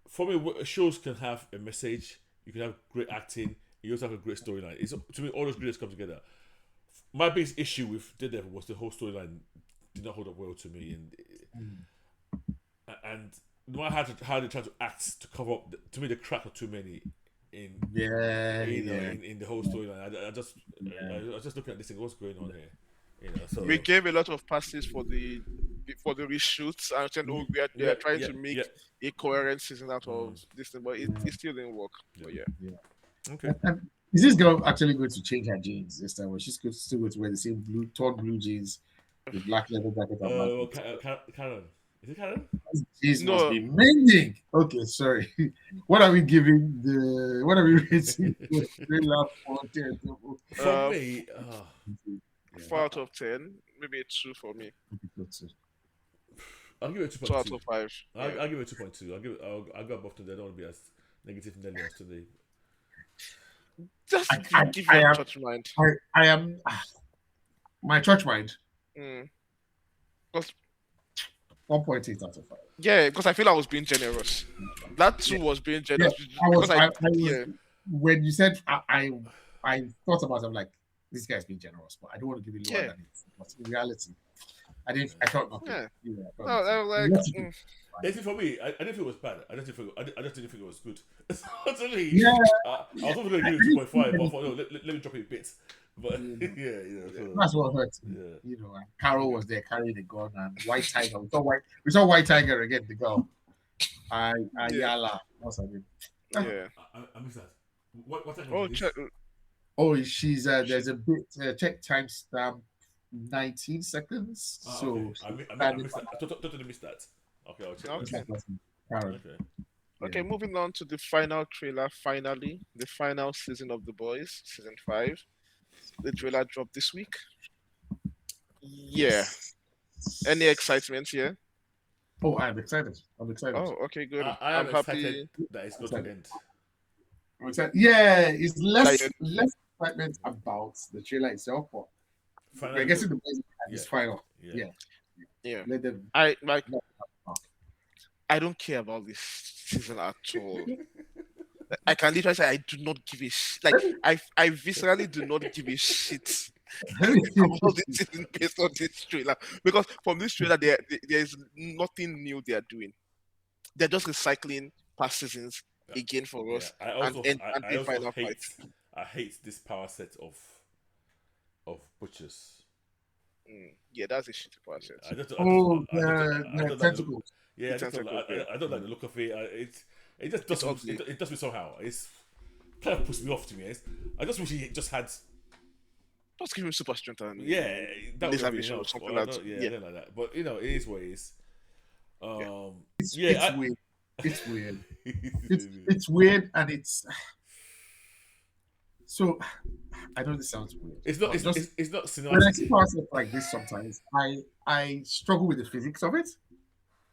Speaker 4: for me. Shows can have a message. You can have great acting. You also have a great storyline. It's to me all those greats come together. My biggest issue with Daredevil was the whole storyline did not hold up well to me, and no matter how they try to act to cover up, to me the cracks are too many in in the whole storyline. I was just looking at this thing. What's going on here? You know, so
Speaker 2: We gave a lot of passes for the reshoots and said, oh, we are trying to make a coherent season out of this thing, but it still didn't work. But yeah.
Speaker 4: Okay.
Speaker 3: And is this girl actually going to change her jeans this time? Or she's still going to wear the same torn blue jeans, the black leather jacket?
Speaker 4: Karen. Is it Karen?
Speaker 3: Jeans
Speaker 2: No.
Speaker 3: must be mending. Okay, sorry. What are we giving the? What are we rating the trailer for Daredevil?
Speaker 4: For me,
Speaker 2: 4 out of 10, maybe a 2 for me.
Speaker 4: I'll give it
Speaker 2: 2 out
Speaker 4: 2.2.
Speaker 2: of 5.
Speaker 4: I'll give it 2.2. I'll go above today. I don't want to be as negative Nelly as today.
Speaker 2: Just give
Speaker 3: I
Speaker 2: your
Speaker 3: am-
Speaker 2: touch mind.
Speaker 3: I am my church mind.
Speaker 2: Because
Speaker 3: 1.8 out of 5.
Speaker 2: yeah, because I feel I was being generous. That 2 was being generous.
Speaker 3: I was.
Speaker 2: because
Speaker 3: I was
Speaker 2: yeah.
Speaker 3: when you said I thought about it, I'm like, this guy's being generous, but I don't want to give it lower
Speaker 2: Yeah.
Speaker 3: than it. But in reality, I thought nothing.
Speaker 2: Yeah.
Speaker 3: Yeah, I thought
Speaker 2: No, I
Speaker 3: nothing.
Speaker 2: was like,
Speaker 3: What to do?
Speaker 4: Basically, for me, I didn't feel it was bad. I just didn't think it was good. To me,
Speaker 3: Yeah.
Speaker 4: I was also going to give it 2.5, but I thought, no, let me drop it a bit. But so,
Speaker 3: That's what hurt me.
Speaker 4: yeah.
Speaker 3: You know, and Carol was there carrying the gun, and White Tiger. We saw White Tiger again. The girl, Ayala. What's her name?
Speaker 2: yeah.
Speaker 4: I missed that. What time
Speaker 2: Oh,
Speaker 4: is
Speaker 2: check.
Speaker 4: this?
Speaker 3: Oh, she's there's a bit check timestamp 19 seconds.
Speaker 4: Ah,
Speaker 3: So
Speaker 4: okay. I missed that. I totally missed that. Okay, I'll check.
Speaker 2: Okay.
Speaker 3: Karen.
Speaker 4: Okay.
Speaker 2: Okay, moving on to the final trailer. Finally, the final season of The Boys, season 5. The trailer dropped this week. Yeah. Any excitement here?
Speaker 3: Oh, I'm excited.
Speaker 2: Oh, okay, good.
Speaker 4: I am
Speaker 2: I'm happy.
Speaker 4: excited that it's going to end.
Speaker 3: I'm excited. Yeah, it's less
Speaker 2: Like-
Speaker 3: excitement about the trailer itself, but
Speaker 4: Finally,
Speaker 3: I guess the Boys is
Speaker 4: Yeah.
Speaker 3: final.
Speaker 4: yeah.
Speaker 2: Yeah.
Speaker 3: Let them.
Speaker 2: I don't care about this season at all. I can literally say I do not give a shit. Like I viscerally do not give a shit about this season based on this trailer. Because from this trailer, there is nothing new they are doing. They're just recycling past seasons again for us.
Speaker 4: I also
Speaker 2: and the final
Speaker 4: hate
Speaker 2: fight.
Speaker 4: I hate this power set of of butchers.
Speaker 2: Yeah, that's a shitty part.
Speaker 3: Oh,
Speaker 4: I
Speaker 3: the
Speaker 4: don't like the look.
Speaker 3: tentacles.
Speaker 4: Yeah,
Speaker 2: The tentacles, yeah.
Speaker 4: I don't like the look of it. It just
Speaker 2: It's
Speaker 4: does me,
Speaker 2: ugly.
Speaker 4: it does me somehow. It's kind of puts me off to me. I just wish he just had.
Speaker 2: Just give him super strength and
Speaker 4: Yeah, that would
Speaker 2: let's
Speaker 4: have
Speaker 2: have a
Speaker 4: been
Speaker 2: show or
Speaker 4: enough.
Speaker 2: something
Speaker 4: Well, I
Speaker 2: that
Speaker 4: don't, yeah, I
Speaker 2: yeah.
Speaker 4: don't like that. But you know, it is what it is.
Speaker 2: Yeah.
Speaker 4: Yeah,
Speaker 3: It's weird. It's weird. It's weird, and it's so. I know this sounds weird.
Speaker 4: it's not.
Speaker 3: but just
Speaker 4: It's not
Speaker 3: when I
Speaker 4: cinematic.
Speaker 3: see concepts like this, sometimes I struggle with the physics of it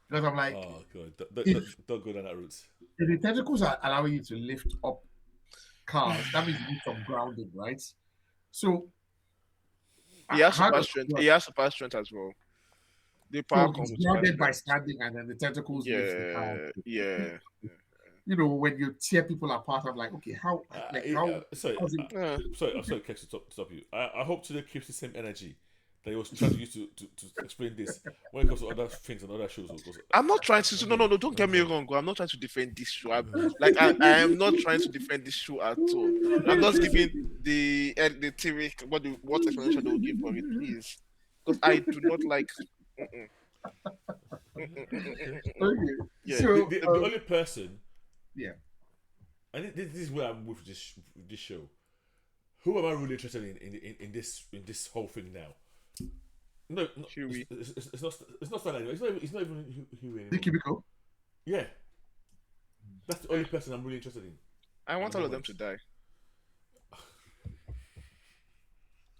Speaker 3: because I'm like,
Speaker 4: Oh god,
Speaker 3: if,
Speaker 4: don't go down that route.
Speaker 3: if the tentacles are allowing you to lift up cars, that means you need some grounding, right? So
Speaker 2: He has
Speaker 3: how
Speaker 2: super
Speaker 3: does
Speaker 2: strength.
Speaker 3: it work?
Speaker 2: He has super strength as well. The power
Speaker 3: So
Speaker 2: comes
Speaker 3: he's
Speaker 2: with super
Speaker 3: grounded by
Speaker 2: strength.
Speaker 3: standing, and then the tentacles lift the car.
Speaker 2: Yeah.
Speaker 3: You know, when you tear people apart, I'm like, okay, how
Speaker 4: Sorry,
Speaker 3: how's it?
Speaker 4: I'm sorry, Kex, to stop you. I hope today keeps the same energy that he was trying to use to explain this when it comes to other things and other shows. Because,
Speaker 2: I'm not trying to. No. Don't get me wrong. I'm not trying to defend this show. I am not trying to defend this show at all. I'm just giving the theory what explanation they will give for it, please, because I do not like. Mm-mm,
Speaker 3: Okay.
Speaker 2: Yeah.
Speaker 3: So
Speaker 4: the only person,
Speaker 3: yeah.
Speaker 4: and this is where I'm with this show. Who am I really interested in this whole thing now? No,
Speaker 2: Huey.
Speaker 4: it's not Stan. It's not even Huey anymore.
Speaker 3: Nicky Biko.
Speaker 4: Yeah, that's the only person I'm really interested in.
Speaker 2: I want
Speaker 4: At
Speaker 2: all
Speaker 4: the
Speaker 2: of them
Speaker 4: moment.
Speaker 2: to die.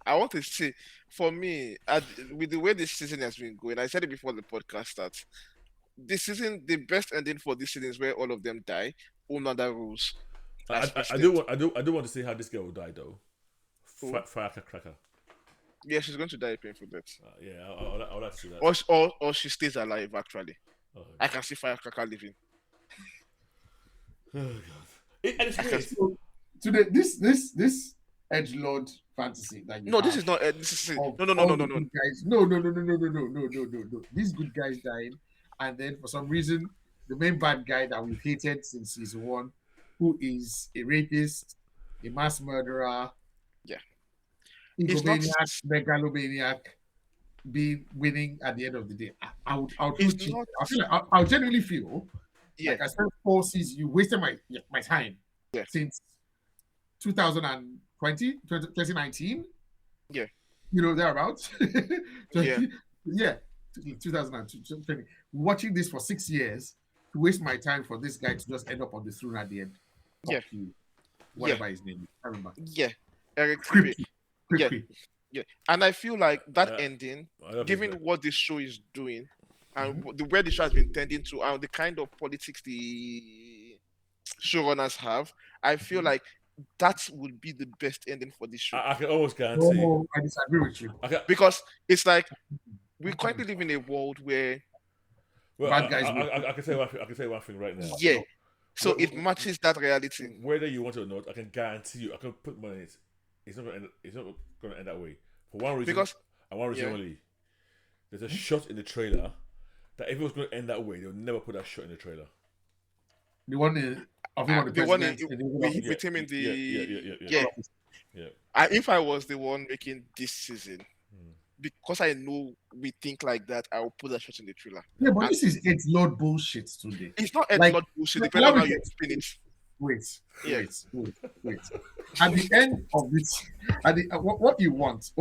Speaker 2: I want to see. For me, with the way this season has been going, I said it before the podcast starts. This season, the best ending for this season is where all of them die. Another rules. As
Speaker 4: I
Speaker 2: first
Speaker 4: do
Speaker 2: death.
Speaker 4: I do want to see how this girl will die though.
Speaker 2: Who?
Speaker 4: Firecracker.
Speaker 2: Yeah, she's going to die a painful death.
Speaker 4: Yeah, I'll like to see that.
Speaker 2: Or she stays alive. Actually,
Speaker 4: Oh,
Speaker 2: I can see Firecracker living.
Speaker 4: oh god. And it's weird.
Speaker 3: So today, this edgelord fantasy that you
Speaker 2: No,
Speaker 3: have
Speaker 2: this is not. This is
Speaker 3: of
Speaker 2: no, no, no,
Speaker 3: all
Speaker 2: no,
Speaker 3: the
Speaker 2: no, no.
Speaker 3: good guys. No. These good guys died, and then for some reason, the main bad guy that we've hated since season one, who is a rapist, a mass murderer,
Speaker 2: Yeah, it's not.
Speaker 3: egomaniac, megalomaniac, be winning at the end of the day. I would feel
Speaker 2: It's
Speaker 3: cheated.
Speaker 2: not.
Speaker 3: I feel like I would genuinely feel
Speaker 2: Yeah,
Speaker 3: like I spent 4 seasons. You wasted my time
Speaker 2: Yeah.
Speaker 3: since 2019.
Speaker 2: Yeah.
Speaker 3: You know, thereabouts.
Speaker 2: Yeah.
Speaker 3: Yeah. 2020. Watching this for 6 years to waste my time for this guy to just end up on the throne at the end.
Speaker 2: Yeah.
Speaker 3: Fuck you. Whatever his name is. I remember.
Speaker 2: yeah. Eric
Speaker 3: Creepy.
Speaker 2: Tribe.
Speaker 3: Creepy.
Speaker 2: Yeah, and I feel like that
Speaker 4: Yeah.
Speaker 2: ending,
Speaker 4: I love
Speaker 2: given
Speaker 4: it.
Speaker 2: what this show is doing, and the way the show has been tending to, and the kind of politics the showrunners have, I feel like that would be the best ending for this show.
Speaker 4: I can almost guarantee.
Speaker 3: Oh, I disagree with you.
Speaker 2: Because it's like we currently live in a world where,
Speaker 4: Well,
Speaker 3: Bad guys
Speaker 4: I can say one thing. I can say one thing right now.
Speaker 2: yeah, so
Speaker 4: Well,
Speaker 2: it matches that reality.
Speaker 4: Whether you want it or not, I can guarantee you. I can put money in it. It's not going to end that way. For one reason,
Speaker 2: Because
Speaker 4: and one reason
Speaker 2: yeah.
Speaker 4: only. There's a shot in the trailer that if it was going to end that way, they would never put that shot in the trailer.
Speaker 3: The one of him on the
Speaker 2: The one
Speaker 3: president.
Speaker 2: with him in the
Speaker 4: Yeah.
Speaker 2: If I was the one making this season, because I know we think like that, I will put that shot in the trailer.
Speaker 3: Yeah, but
Speaker 2: And
Speaker 3: this is it's Lord bullshit today.
Speaker 2: it's not
Speaker 3: Like-
Speaker 2: lot bullshit,
Speaker 3: like,
Speaker 2: depending on
Speaker 3: let
Speaker 2: how
Speaker 3: me
Speaker 2: you
Speaker 3: get-
Speaker 2: spin it.
Speaker 3: Wait.
Speaker 2: Yeah.
Speaker 3: Wait. At the end of this, what you want,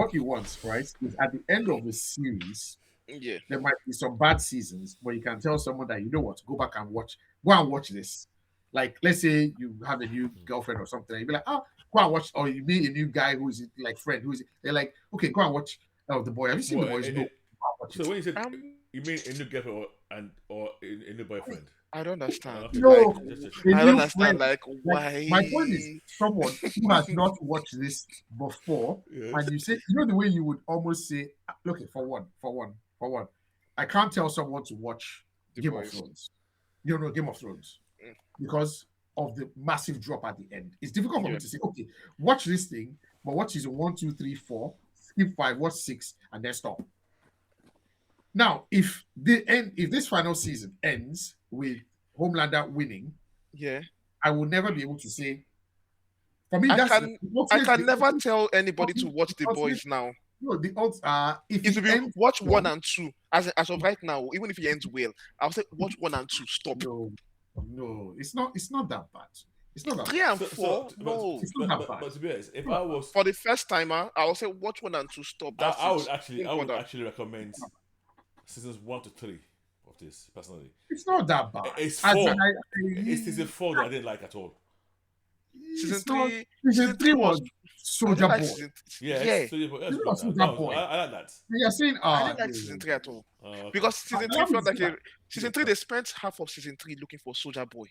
Speaker 3: right, is at the end of the series,
Speaker 2: Yeah.
Speaker 3: there might be some bad seasons, but you can tell someone that you know what, go and watch this. Like, let's say you have a new girlfriend or something, and you be like, oh, go and watch, or you meet a new guy who is like friend, they're like, okay, go and watch The Boy. Have you seen The Boys? No, go and watch
Speaker 4: So
Speaker 3: it.
Speaker 4: when you said
Speaker 2: Um,
Speaker 4: you mean a new girlfriend or a new boyfriend?
Speaker 2: I don't understand.
Speaker 4: Okay.
Speaker 3: No,
Speaker 2: Like,
Speaker 3: a
Speaker 2: I
Speaker 3: new
Speaker 2: don't understand.
Speaker 3: friend.
Speaker 2: Like, why?
Speaker 3: My point is, someone who has not watched this before,
Speaker 4: Yes.
Speaker 3: and you say, you know, the way you would almost say, look, for one, I can't tell someone to watch
Speaker 2: The
Speaker 3: Game
Speaker 2: Boys.
Speaker 3: of Thrones. You know, Game of Thrones,
Speaker 2: Mm.
Speaker 3: because of the massive drop at the end. It's difficult for
Speaker 2: Yeah.
Speaker 3: me to say, okay, watch this thing, but watch season 1, 2, 3, 4, skip 5, watch 6, and then stop. Now, if this final season ends with Homelander winning,
Speaker 2: Yeah.
Speaker 3: I will never be able to say For me,
Speaker 2: I
Speaker 3: that's
Speaker 2: can never tell anybody to watch The Boys now.
Speaker 3: No, the odds are if
Speaker 2: It
Speaker 3: he
Speaker 2: will be
Speaker 3: ends
Speaker 2: watch
Speaker 3: strong,
Speaker 2: 1 and 2. As of right now, even if he ends well, I'll say watch 1 and 2. Stop.
Speaker 3: no, it's not. It's not that bad. It's not that.
Speaker 2: 3 and 4, no.
Speaker 3: It's not that bad.
Speaker 4: But to be honest, if I was
Speaker 2: For the first timer, I'll say watch 1 and 2. Stop. That's
Speaker 4: I
Speaker 2: it.
Speaker 4: would actually
Speaker 2: Don't
Speaker 4: I would
Speaker 2: bother.
Speaker 4: actually recommend seasons 1 to 3 of this personally.
Speaker 3: It's not that bad.
Speaker 4: It's
Speaker 3: As
Speaker 4: 4.
Speaker 3: in,
Speaker 4: It's season 4 that I didn't like at all.
Speaker 2: Season
Speaker 3: it's not-
Speaker 2: 3.
Speaker 3: Season three was
Speaker 2: I
Speaker 3: Soldier
Speaker 2: didn't like
Speaker 3: Boy.
Speaker 2: season.
Speaker 4: Yeah,
Speaker 2: Yeah.
Speaker 4: so that's
Speaker 3: It's
Speaker 4: good.
Speaker 3: not
Speaker 4: Now.
Speaker 3: Soldier Boy.
Speaker 4: I like that.
Speaker 3: You're saying,
Speaker 2: I didn't like season 3 at all.
Speaker 4: Okay.
Speaker 2: Because season 3
Speaker 3: love
Speaker 2: felt like
Speaker 3: it.
Speaker 2: season 3 they spent half of season 3 looking for Soldier Boy.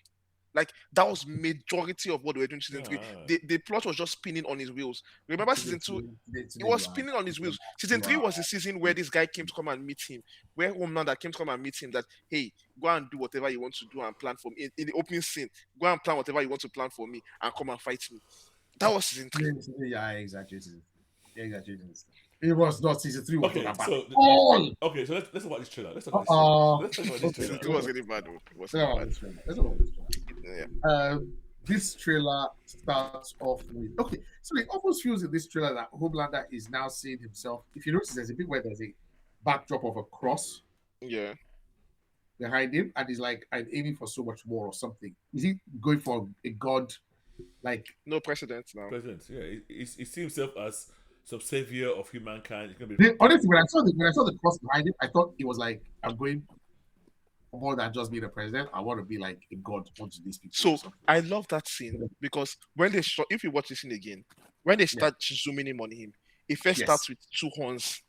Speaker 2: Like that was majority of what they were doing in season 3. The plot was just spinning on his wheels. Remember season 2? It was spinning on his wheels. Season 3 was the season where this guy came to come and meet him. Where Homelander came to come and meet him that, hey, go and do whatever you want to do and plan for me. In the opening scene, go and plan whatever you want to plan for me and come and fight me. That was season 3.
Speaker 3: Yeah, exactly. It was not season 3. Was
Speaker 4: Okay,
Speaker 3: not
Speaker 4: so
Speaker 3: all.
Speaker 4: okay, so let's talk about this trailer. Let's talk about this trailer.
Speaker 2: Season 2 was really bad. Though. It was
Speaker 3: Let's
Speaker 2: really
Speaker 3: talk
Speaker 2: bad.
Speaker 3: about this trailer. Let's talk about this trailer.
Speaker 2: Yeah.
Speaker 3: This trailer starts off with so it almost feels in this trailer that Homelander is now seeing himself. If you notice, there's a bit where there's a backdrop of a cross
Speaker 2: Yeah.
Speaker 3: behind him, and he's like, I'm aiming for so much more or something. Is he going for a god? Like
Speaker 2: No precedent now.
Speaker 4: President, yeah, he sees himself as some savior of humankind. It's gonna be
Speaker 3: honestly, when I saw the cross behind him, I thought it was like I'm going for more than just being a president. I want to be like a god onto these people.
Speaker 2: So
Speaker 3: or something.
Speaker 2: I love that scene because when they shot, if you watch this scene again, when they start zooming in on him, it first starts with 2 horns.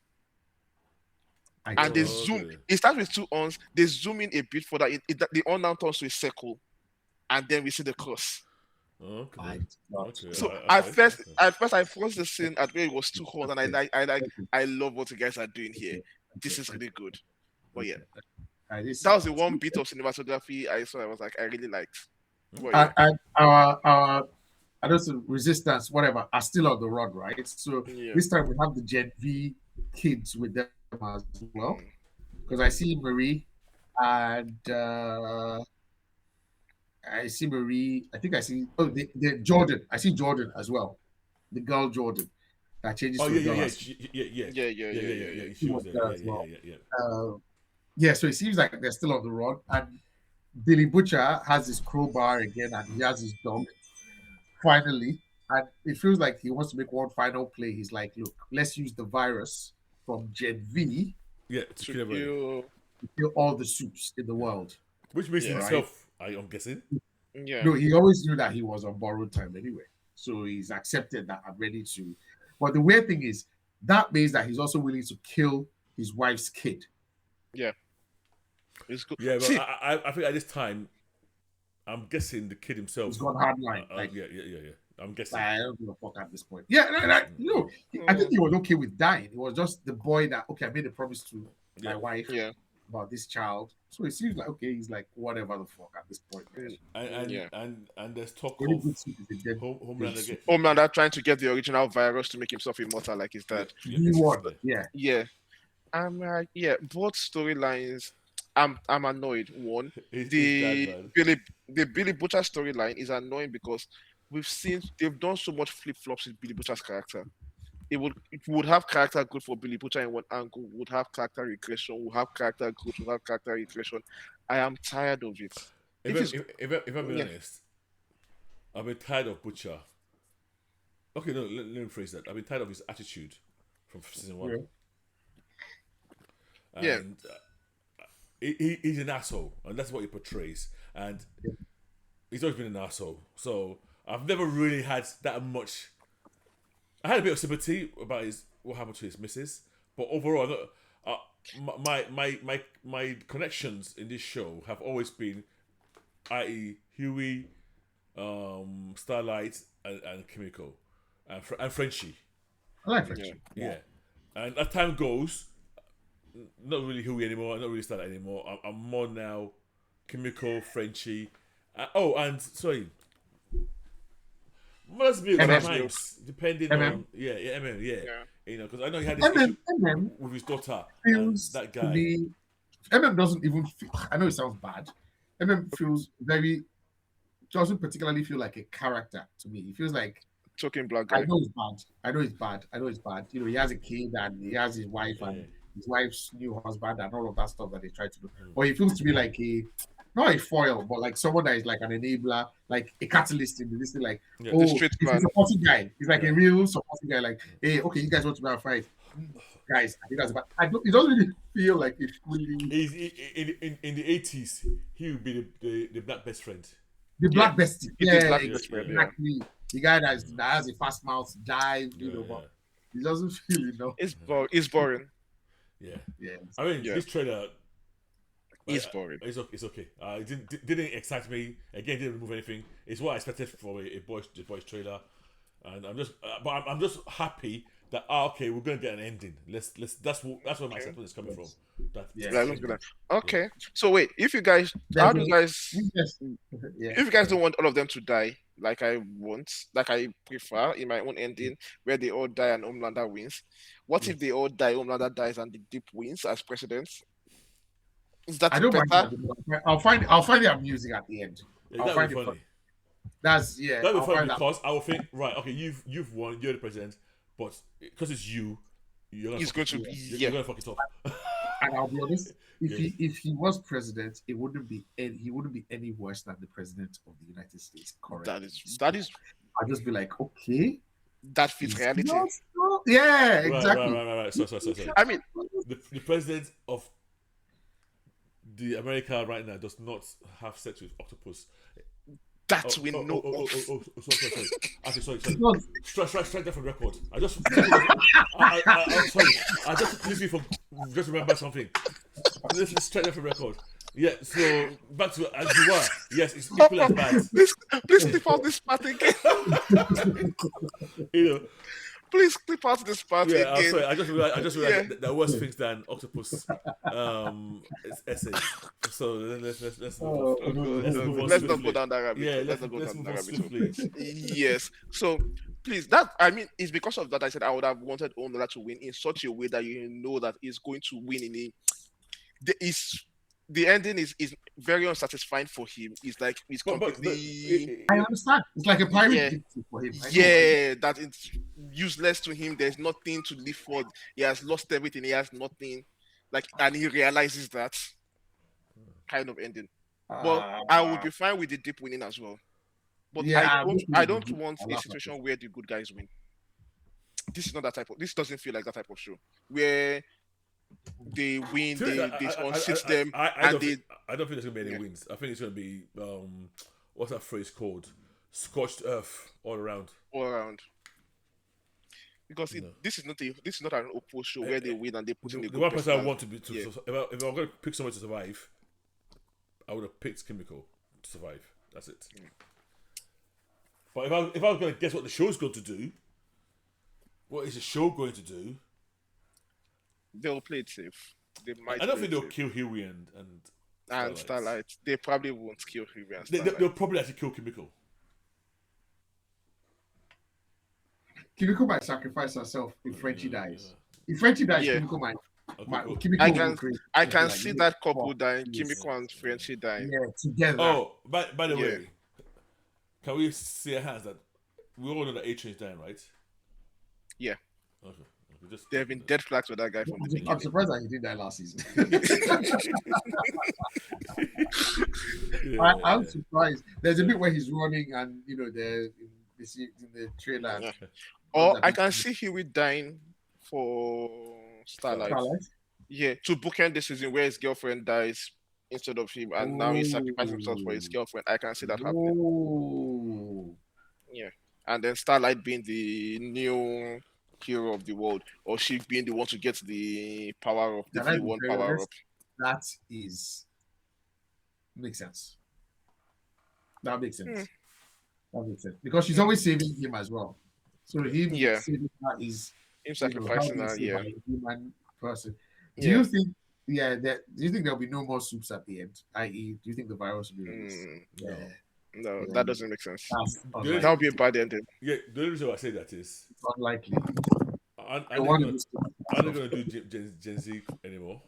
Speaker 2: And they zoom. It starts with 2 horns. They zoom in a bit further. The horn now turns to a circle, and then we see the cross.
Speaker 4: okay.
Speaker 2: So at first I froze the scene at where it was 2 horns, and I love what you guys are doing here. This is really good. But yeah, that was the one bit of cinematography I saw. I was like, I really liked. But, yeah.
Speaker 3: And our I don't know, resistance, whatever, are still on the run, right? So this time we have the Gen V kids with them as well. Because I see Marie and I see Marie. I think I see the Jordan. I see Jordan as well. The girl Jordan that changes.
Speaker 4: Oh
Speaker 3: to
Speaker 4: yeah.
Speaker 3: She was there as well. Yeah. So it seems like they're still on the run, and Billy Butcher has his crowbar again, and he has his dog. Finally, and it feels like he wants to make one final play. He's like, "Look, let's use the virus from Gen V,
Speaker 4: to kill
Speaker 3: all the soups in the world."
Speaker 4: Which makes himself, I'm guessing.
Speaker 2: Yeah.
Speaker 3: No, he always knew that he was on borrowed time anyway. So he's accepted that I'm ready to. But the weird thing is, that means that he's also willing to kill his wife's kid.
Speaker 2: Yeah. It's good.
Speaker 4: Yeah, but I think at this time, I'm guessing the kid himself.
Speaker 3: He's got hard line.
Speaker 4: Yeah. I'm guessing.
Speaker 3: I don't give a fuck at this point. Yeah, no. I think he was okay with dying. It was just the boy that, I made a promise to my wife about this child. So it seems like, he's like, whatever the fuck at this point.
Speaker 4: And there's talk
Speaker 3: Really
Speaker 4: of
Speaker 2: Homelander trying to get the original virus to make himself immortal like his dad.
Speaker 3: Yeah.
Speaker 2: Both storylines. I'm annoyed. One, the Billy Butcher storyline is annoying because they've done so much flip flops with Billy Butcher's character. It would have character growth for Billy Butcher in one angle, would have character regression, would have character growth, would have character regression. I am tired of it.
Speaker 4: If I'm being honest, I've been tired of Butcher. Okay, no, let me phrase that. I've been tired of his attitude from season 1. And he's an asshole, and that's what he portrays. And he's always been an asshole. So I've never really had that much. I had a bit of sympathy about what happened to his missus, but overall, my connections in this show have always been, i.e., Huey, Starlight, and Kimiko, and Frenchie.
Speaker 3: I like Frenchie.
Speaker 4: Yeah. And as time goes, not really Huey anymore, not really Starlight anymore. I'm more now Kimiko, Frenchie. And sorry. Must be at times, depending on MM, you know, because I know he had this issue with his daughter and that guy.
Speaker 3: MM doesn't even feel. I know it sounds bad. MM doesn't particularly feel like a character to me. He feels like
Speaker 2: Token black
Speaker 3: I
Speaker 2: guy.
Speaker 3: know it's bad. I know it's bad. I know it's bad. You know, he has a kid and he has his wife and his wife's new husband and all of that stuff that they try to do. But he feels to be like not a foil, but like someone that is like an enabler, like a catalyst in this thing. Like,
Speaker 2: The street
Speaker 3: he's a
Speaker 2: man.
Speaker 3: supporting guy. He's like a real supporting guy. Like, hey, okay, you guys want to go and fight, guys? I think that's bad. It doesn't really feel like it's fully.
Speaker 4: He's in the 80s. He would be the black best friend.
Speaker 3: The black bestie.
Speaker 2: It is black best friend,
Speaker 3: exactly. The guy that has a fast mouth, dive, but he doesn't feel
Speaker 2: It's boring.
Speaker 4: Yeah.
Speaker 3: Yeah.
Speaker 4: I mean, this trailer.
Speaker 2: It's boring.
Speaker 4: It's okay. It didn't excite me. Again, didn't remove anything. It's what I expected from a boys trailer, and I'm just happy that okay, we're gonna get an ending. That's where my excitement is coming from.
Speaker 2: Okay. So wait, if you guys if you guys don't want all of them to die, like I prefer in my own ending where they all die and Homelander wins. What if they all die, Homelander dies, and the Deep wins as president? Is that
Speaker 3: I don't
Speaker 2: better?
Speaker 3: mind. I'll find it amusing at the end. I'll find it funny. That'd be
Speaker 4: funny because I will think, right, okay, you've won, you're the president, but because it's you're gonna fuck it up.
Speaker 3: And I'll be honest, if he was president, he wouldn't be any worse than the president of the United States. Correct.
Speaker 2: That is.
Speaker 3: I'll just be like, okay,
Speaker 2: that fits reality.
Speaker 3: Yeah, exactly.
Speaker 4: Right. So.
Speaker 2: I mean,
Speaker 4: the president of the America right now does not have sex with octopus.
Speaker 2: That we know.
Speaker 4: Sorry. Okay, sorry. Strike that from record. I just sorry. I just please from just remember something. Let's strike that from record. Yeah. So back to as you were. Yes, it's equal as bad.
Speaker 2: Please clip out this part again. Please clip out this part again.
Speaker 4: I'm sorry. I just realized that worse things than octopus essay. So let's
Speaker 2: not go down that rabbit.
Speaker 4: Yeah,
Speaker 2: let's not go down that rabbit.
Speaker 4: Please.
Speaker 2: Yes. So please, that I mean, it's because of that I said I would have wanted Onola to win in such a way that you know that he's going to win in the ending is very unsatisfying for him. It's like he's completely.
Speaker 3: I understand. It's like a pirate for him.
Speaker 2: That it's useless to him. There's nothing to live for. He has lost everything. He has nothing. And he realizes that kind of ending. But I would be fine with the Deep winning as well. But I don't want a situation where the good guys win. This is not that type of. This doesn't feel like that type of show where they win, they unseat them.
Speaker 4: I don't think there's gonna be any wins. I think it's gonna be what's that phrase called? Scorched earth all around.
Speaker 2: Because this is not an opposed show where they win and they put in
Speaker 4: the one person I want to be if I'm gonna pick someone to survive, I would have picked Kimiko to survive. That's it. But if I was gonna guess what the show's going to do, what is the show going to do?
Speaker 2: They'll play it safe.
Speaker 4: I don't think they'll kill Huey and
Speaker 2: Starlight. They probably won't kill Huey and Starlight.
Speaker 4: They'll probably actually kill Kimiko.
Speaker 3: Kimiko might sacrifice herself if Frenchie dies. If Frenchie dies, Kimiko might.
Speaker 2: I can see that couple dying, Kimiko and Frenchie dying.
Speaker 3: Yeah, together.
Speaker 4: Oh, by the way, can we say hands that we all know that A-Train's dying, right?
Speaker 2: Yeah.
Speaker 4: Okay.
Speaker 2: There have been dead flags with that guy from the beginning.
Speaker 3: I'm surprised that he didn't die last season. I'm surprised. There's a bit where he's running and in the trailer.
Speaker 2: Yeah. Or I can see Huey dying for Starlight. Yeah, to bookend the season where his girlfriend dies instead of him, and now he's sacrificing himself for his girlfriend. I can see that happening. Yeah, and then Starlight being the new hero of the world, or she being the one to get the power up, the V1 power up.
Speaker 3: That makes sense. That makes sense. Because she's always saving him as well. So him saving her is
Speaker 2: him sacrificing her. Yeah,
Speaker 3: human person. Do you think? Yeah, do you think there'll be no more soups at the end? I.e., do you think the virus will be released?
Speaker 2: No, that doesn't make sense.
Speaker 3: That
Speaker 2: would be a bad ending.
Speaker 4: Yeah, the only reason why I say that is
Speaker 3: it's unlikely.
Speaker 4: I'm not going to do Gen Z anymore.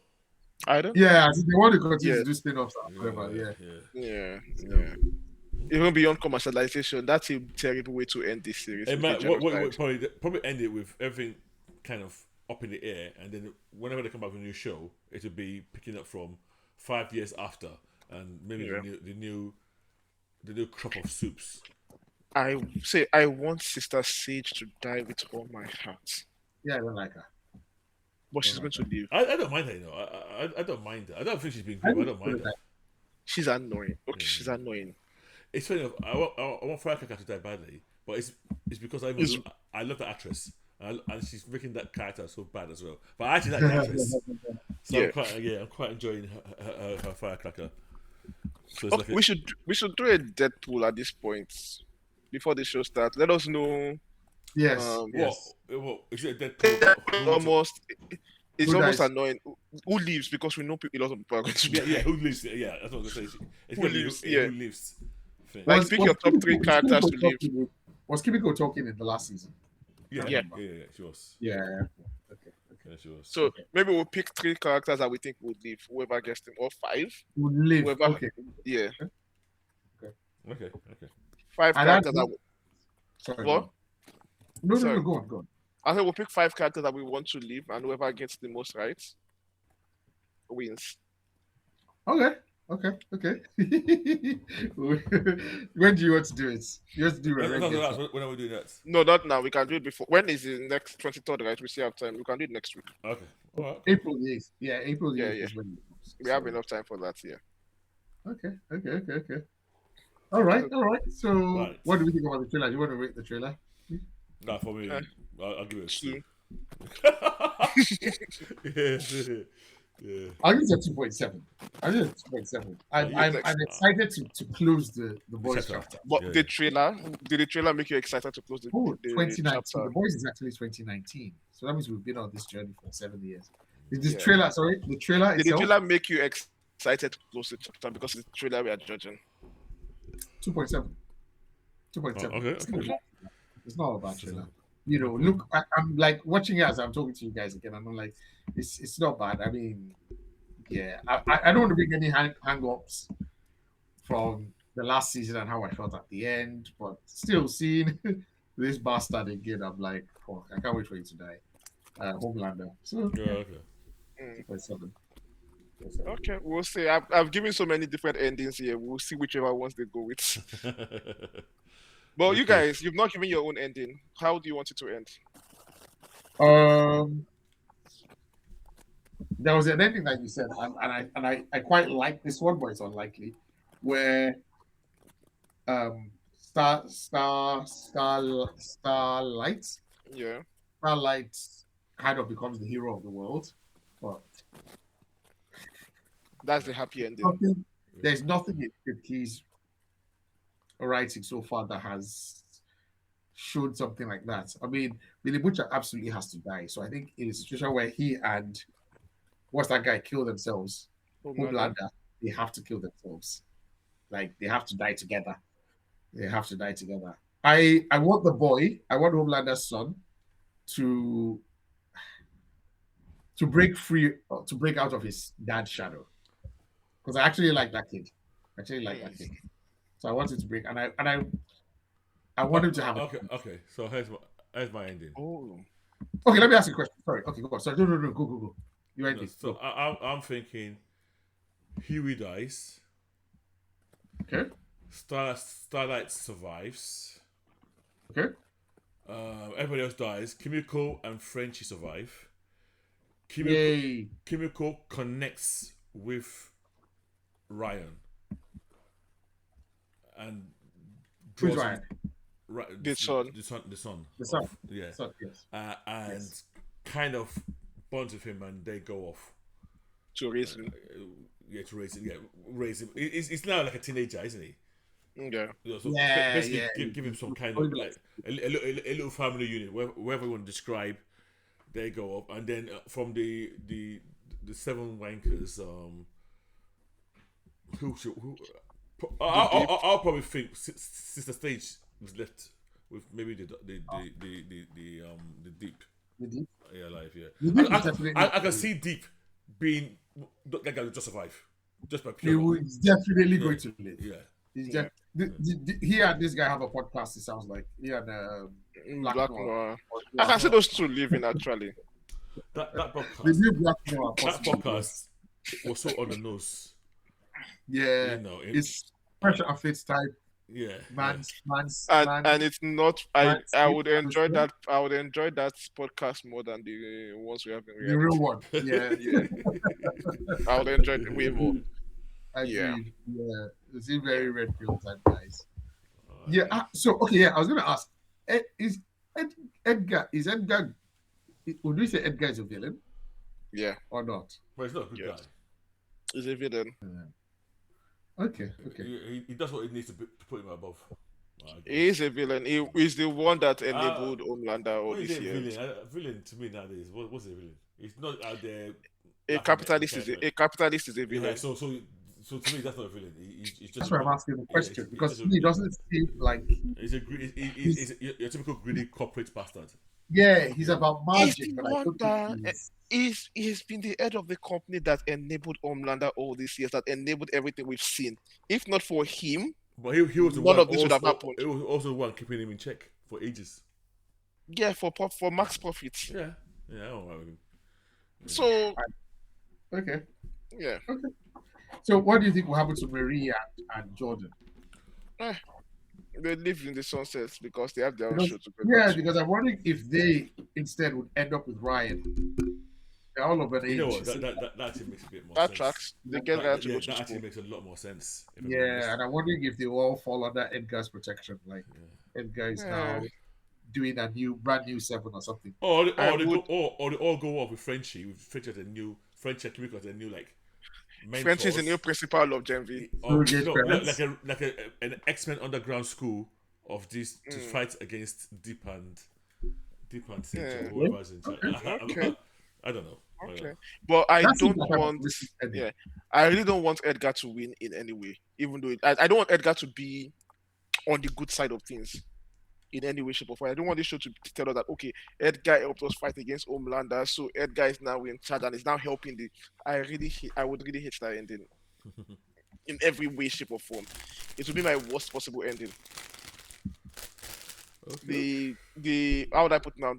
Speaker 2: I don't.
Speaker 3: Yeah, they want to continue to do spin-offs. Yeah.
Speaker 2: even beyond commercialization, that's a terrible way to end this series.
Speaker 4: It
Speaker 2: with
Speaker 4: might
Speaker 2: a genocide.
Speaker 4: probably end it with everything kind of up in the air, and then whenever they come back with a new show, it will be picking up from 5 years after, and maybe
Speaker 2: Yeah.
Speaker 4: the new crop of soups.
Speaker 2: I say I want Sister Sage to die with all my heart,
Speaker 3: Yeah, I don't like her.
Speaker 2: but she's going to live.
Speaker 4: I don't mind her, you know. I don't mind her. I don't think she's been good, but I don't mind her.
Speaker 2: She's annoying. Okay, she's annoying.
Speaker 4: It's funny enough, I want Firecracker to die badly, but it's because I love the actress. And she's making that character so bad as well. But I actually like the actress. So
Speaker 2: Yeah.
Speaker 4: I'm quite enjoying her Firecracker. So it's
Speaker 2: Oh,
Speaker 4: like
Speaker 2: we should do a Deadpool at this point before the show starts. Let us know.
Speaker 3: Yes.
Speaker 2: Yes.
Speaker 4: what is it a Deadpool?
Speaker 2: It's
Speaker 3: Who
Speaker 2: almost
Speaker 3: dies?
Speaker 2: annoying. Who leaves because we know a lot of people are going to die.
Speaker 4: Yeah, who lives? Yeah, that's what I was going to say. It's
Speaker 2: Who
Speaker 4: gonna be
Speaker 2: lives?
Speaker 4: who
Speaker 2: Yeah.
Speaker 4: lives. Thing.
Speaker 2: Like, pick your top three characters to leave.
Speaker 3: Was Kimiko talking in the last season?
Speaker 4: Yeah, she was.
Speaker 3: Yeah. Okay.
Speaker 4: Yeah, she was.
Speaker 2: So maybe we'll pick three characters that we think would leave. Whoever gets them, or five.
Speaker 3: Would live.
Speaker 2: Whoever,
Speaker 3: Okay.
Speaker 2: Yeah,
Speaker 4: Okay.
Speaker 2: 5
Speaker 3: And
Speaker 2: characters.
Speaker 3: that's- Sorry.
Speaker 2: What?
Speaker 3: No,
Speaker 2: Sorry.
Speaker 3: go on.
Speaker 2: I think we'll pick 5 characters that we want to leave, and whoever gets the most right wins.
Speaker 3: Okay. When do you want to do it? You want to do it right?
Speaker 4: When are we doing that?
Speaker 2: No, not now. We can do it before. When is the next 23rd, right? We still have time. We can do it next week.
Speaker 4: Okay. All right.
Speaker 3: April the 8th. Yeah, April the 8th
Speaker 2: Yeah.
Speaker 3: is when it comes.
Speaker 2: We have enough time for that, yeah.
Speaker 3: Okay. All right. So,
Speaker 4: Right.
Speaker 3: what do we think about the trailer? Do you want to rate the trailer?
Speaker 4: Nah, for me,
Speaker 2: Okay.
Speaker 4: I'll give it a 2.
Speaker 2: 2.
Speaker 4: yeah.
Speaker 3: I'll give it a 2.7. I'm excited to close the boys
Speaker 4: Chapter.
Speaker 3: chapter.
Speaker 2: But
Speaker 4: Yeah.
Speaker 2: did the trailer make you excited to close the,
Speaker 3: Oh,
Speaker 2: the
Speaker 3: 2019.
Speaker 2: chapter?
Speaker 3: The boys is actually 2019. So that means we've been on this journey for 7 years. Is this
Speaker 2: Yeah.
Speaker 3: trailer, the trailer
Speaker 2: Did the
Speaker 3: itself,
Speaker 2: trailer make you excited to close the chapter? Because it's the trailer we are judging.
Speaker 3: 2.7. 2.7.
Speaker 4: Okay.
Speaker 3: It's not a bad trailer. You know, look, I'm like watching it as I'm talking to you guys again, and I'm like, it's not bad. I mean, yeah, I don't want to bring any hang-ups from the last season and how I felt at the end, but still seeing this bastard again, I'm like, fuck, I can't wait for you to die. Homelander. So,
Speaker 4: Yeah, okay.
Speaker 3: 2.7.
Speaker 2: Okay, we'll see. I've given so many different endings here. We'll see whichever ones they go with. Well, you guys, you've not given your own ending. How do you want it to end?
Speaker 3: There was an ending that you said, and I quite like this one, but it's unlikely, where Starlight
Speaker 2: Yeah.
Speaker 3: kind of becomes the hero of the world, but
Speaker 2: That's the happy ending.
Speaker 3: there's nothing in he's writing so far that has showed something like that. I mean, Billy Butcher absolutely has to die. So I think in a situation where he and what's that guy kill themselves, Homelander, they have to kill themselves. Like they have to die together. I want Homelander's son to break free, to break out of his dad's shadow. Because I actually like that kid. So I want him to break, and I want him to have.
Speaker 4: Okay. So here's my ending.
Speaker 2: Oh.
Speaker 3: Okay, let me ask you a question. Sorry. Okay, go. Sorry. No. Go. You ending.
Speaker 4: So I'm thinking Huey dies.
Speaker 3: Okay.
Speaker 4: Starlight survives.
Speaker 3: Okay.
Speaker 4: Everybody else dies. Kimiko and Frenchie survive.
Speaker 3: Yay.
Speaker 4: Kimiko connects with Ryan. And
Speaker 3: Who's Ryan?
Speaker 2: The son.
Speaker 4: The son. Yeah.
Speaker 3: Son, yes.
Speaker 4: And
Speaker 3: Yes.
Speaker 4: kind of bonds with him, and they go off.
Speaker 2: To raise him.
Speaker 4: To raise him. Yeah, raise him. It's now like a teenager, isn't he?
Speaker 2: Yeah.
Speaker 4: So basically, give him some kind of like a little family unit, wherever you want to describe. They go up, and then from the 7 wankers, I'll probably think Sister Stage was left with maybe the Deep.
Speaker 3: The Deep?
Speaker 4: Yeah, life. Yeah.
Speaker 3: The Deep is definitely.
Speaker 4: I can see Deep being that guy will just survive, just by
Speaker 3: He
Speaker 4: pure.
Speaker 3: was definitely going to live.
Speaker 4: Yeah.
Speaker 3: He's
Speaker 2: Yeah.
Speaker 3: just he and this guy have a podcast. It sounds like he and
Speaker 2: Black
Speaker 3: Noir.
Speaker 2: Noir. I can see those two living actually.
Speaker 4: That
Speaker 3: The
Speaker 4: podcast,
Speaker 3: new Black Noir
Speaker 4: that
Speaker 3: possibly,
Speaker 4: podcast was so on the nose.
Speaker 3: yeah,
Speaker 4: You know,
Speaker 3: it's pressure and fits type.
Speaker 4: yeah.
Speaker 3: Man's
Speaker 2: And it's not. I
Speaker 3: Landscape
Speaker 2: would enjoy
Speaker 3: management.
Speaker 2: that. I would enjoy that podcast more than the ones we have in
Speaker 3: the real
Speaker 2: reality.
Speaker 3: one. Yeah,
Speaker 2: Yeah, I would enjoy it way more. Yeah.
Speaker 3: agreed. Yeah, it's a
Speaker 2: Yeah.
Speaker 3: very red pill type guys. Yeah. So okay, yeah, I was gonna ask, is Edgar? Would we say Edgar is a villain
Speaker 2: Yeah,
Speaker 3: or not?
Speaker 4: But he's not a good
Speaker 2: Yes.
Speaker 4: guy.
Speaker 2: he's a villain.
Speaker 3: Okay.
Speaker 4: He does what he needs to put him above. I guess.
Speaker 2: He is a villain. He is the one that enabled Homelander all
Speaker 4: What is
Speaker 2: these
Speaker 4: a
Speaker 2: years.
Speaker 4: villain? Villain to me nowadays. What's a villain? He's not out there.
Speaker 2: A
Speaker 4: laughing at
Speaker 2: capitalist
Speaker 4: the
Speaker 2: is a
Speaker 4: camera.
Speaker 2: capitalist is a
Speaker 4: Yeah,
Speaker 2: villain.
Speaker 4: so to me, that's not a villain. He's just
Speaker 3: That's why I'm asking the question
Speaker 4: he's
Speaker 3: because
Speaker 4: just
Speaker 3: to me it doesn't seem like
Speaker 4: He's a he's your typical greedy corporate bastard.
Speaker 3: he's about
Speaker 2: He's
Speaker 3: magic,
Speaker 2: the
Speaker 3: but I
Speaker 2: one
Speaker 3: don't think he's
Speaker 2: he's been the head of the company that enabled Homelander all these years, that enabled everything we've seen. If not for him,
Speaker 4: But he was the
Speaker 2: none
Speaker 4: one
Speaker 2: of this would have
Speaker 4: also,
Speaker 2: happened.
Speaker 4: he was also the one keeping him in check for ages.
Speaker 2: Yeah, for max profit.
Speaker 4: Yeah, I don't know.
Speaker 2: So
Speaker 3: okay.
Speaker 2: yeah,
Speaker 3: So what do you think will happen to Marie and Jordan?
Speaker 2: they live in the sunsets because they have their own
Speaker 3: Because-
Speaker 2: show to go
Speaker 3: Yeah,
Speaker 2: back to.
Speaker 3: because I'm wondering if they instead would end up with Ryan. They're all of an age.
Speaker 4: You know what? That actually makes a bit more
Speaker 2: That
Speaker 4: sense.
Speaker 2: tracks. They get Ryan to
Speaker 4: Yeah,
Speaker 2: go to
Speaker 4: that
Speaker 2: school.
Speaker 4: actually makes a lot more sense. if I'm being honest.
Speaker 3: Yeah, and I'm wondering if they will all fall under Edgar's protection. Like Edgar is now doing a brand new 7 or something.
Speaker 4: Or they
Speaker 2: I
Speaker 4: all go off with Frenchie. With Frenchie as a new Frenchie and Kimiko as a new like mentors.
Speaker 2: French is the new principal of Gen V.
Speaker 4: Or,
Speaker 3: Surrogate
Speaker 4: no,
Speaker 3: parents.
Speaker 4: an X-Men underground school of this to fight against Deep and Sage or whoever's in charge.
Speaker 2: Okay.
Speaker 4: I don't know.
Speaker 2: Okay, but I
Speaker 3: That seems
Speaker 2: don't
Speaker 3: like a
Speaker 2: want.
Speaker 3: realistic ending.
Speaker 2: Yeah, I really don't want Edgar to win in any way. Even though I don't want Edgar to be on the good side of things in any way, shape, or form. I don't want this show to tell us that okay, Edgar helped us fight against Homelander, so Edgar is now in charge and is now helping the. I would really hate that ending in every way, shape, or form. It would be my worst possible ending.
Speaker 4: Okay.
Speaker 2: The how would I put it now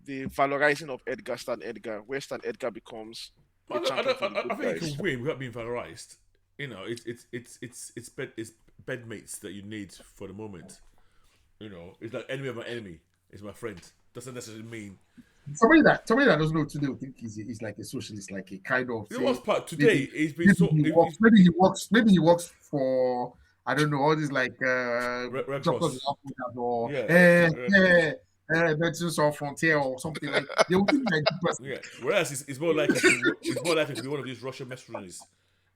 Speaker 2: the valorizing of Edgar Stan Edgar, where Stan Edgar becomes the champion for the
Speaker 4: I
Speaker 2: good
Speaker 4: think
Speaker 2: guys.
Speaker 4: you can win without being valorized. You know, it's bedmates that you need for the moment. You know, it's like enemy of my enemy is my friend. Doesn't necessarily mean.
Speaker 3: Somebody that doesn't know what to do think he's like a socialist, like a kind of.
Speaker 4: For the most part, today he's been
Speaker 3: maybe
Speaker 4: so.
Speaker 3: maybe he works for I don't know all these like
Speaker 4: Red
Speaker 3: doctors
Speaker 4: Cross.
Speaker 3: in Africa or
Speaker 4: Yeah.
Speaker 3: Medicines Sans Frontières or something like. They would think like this person.
Speaker 4: Yeah. Whereas it's more likely to be one of these Russian mercenaries.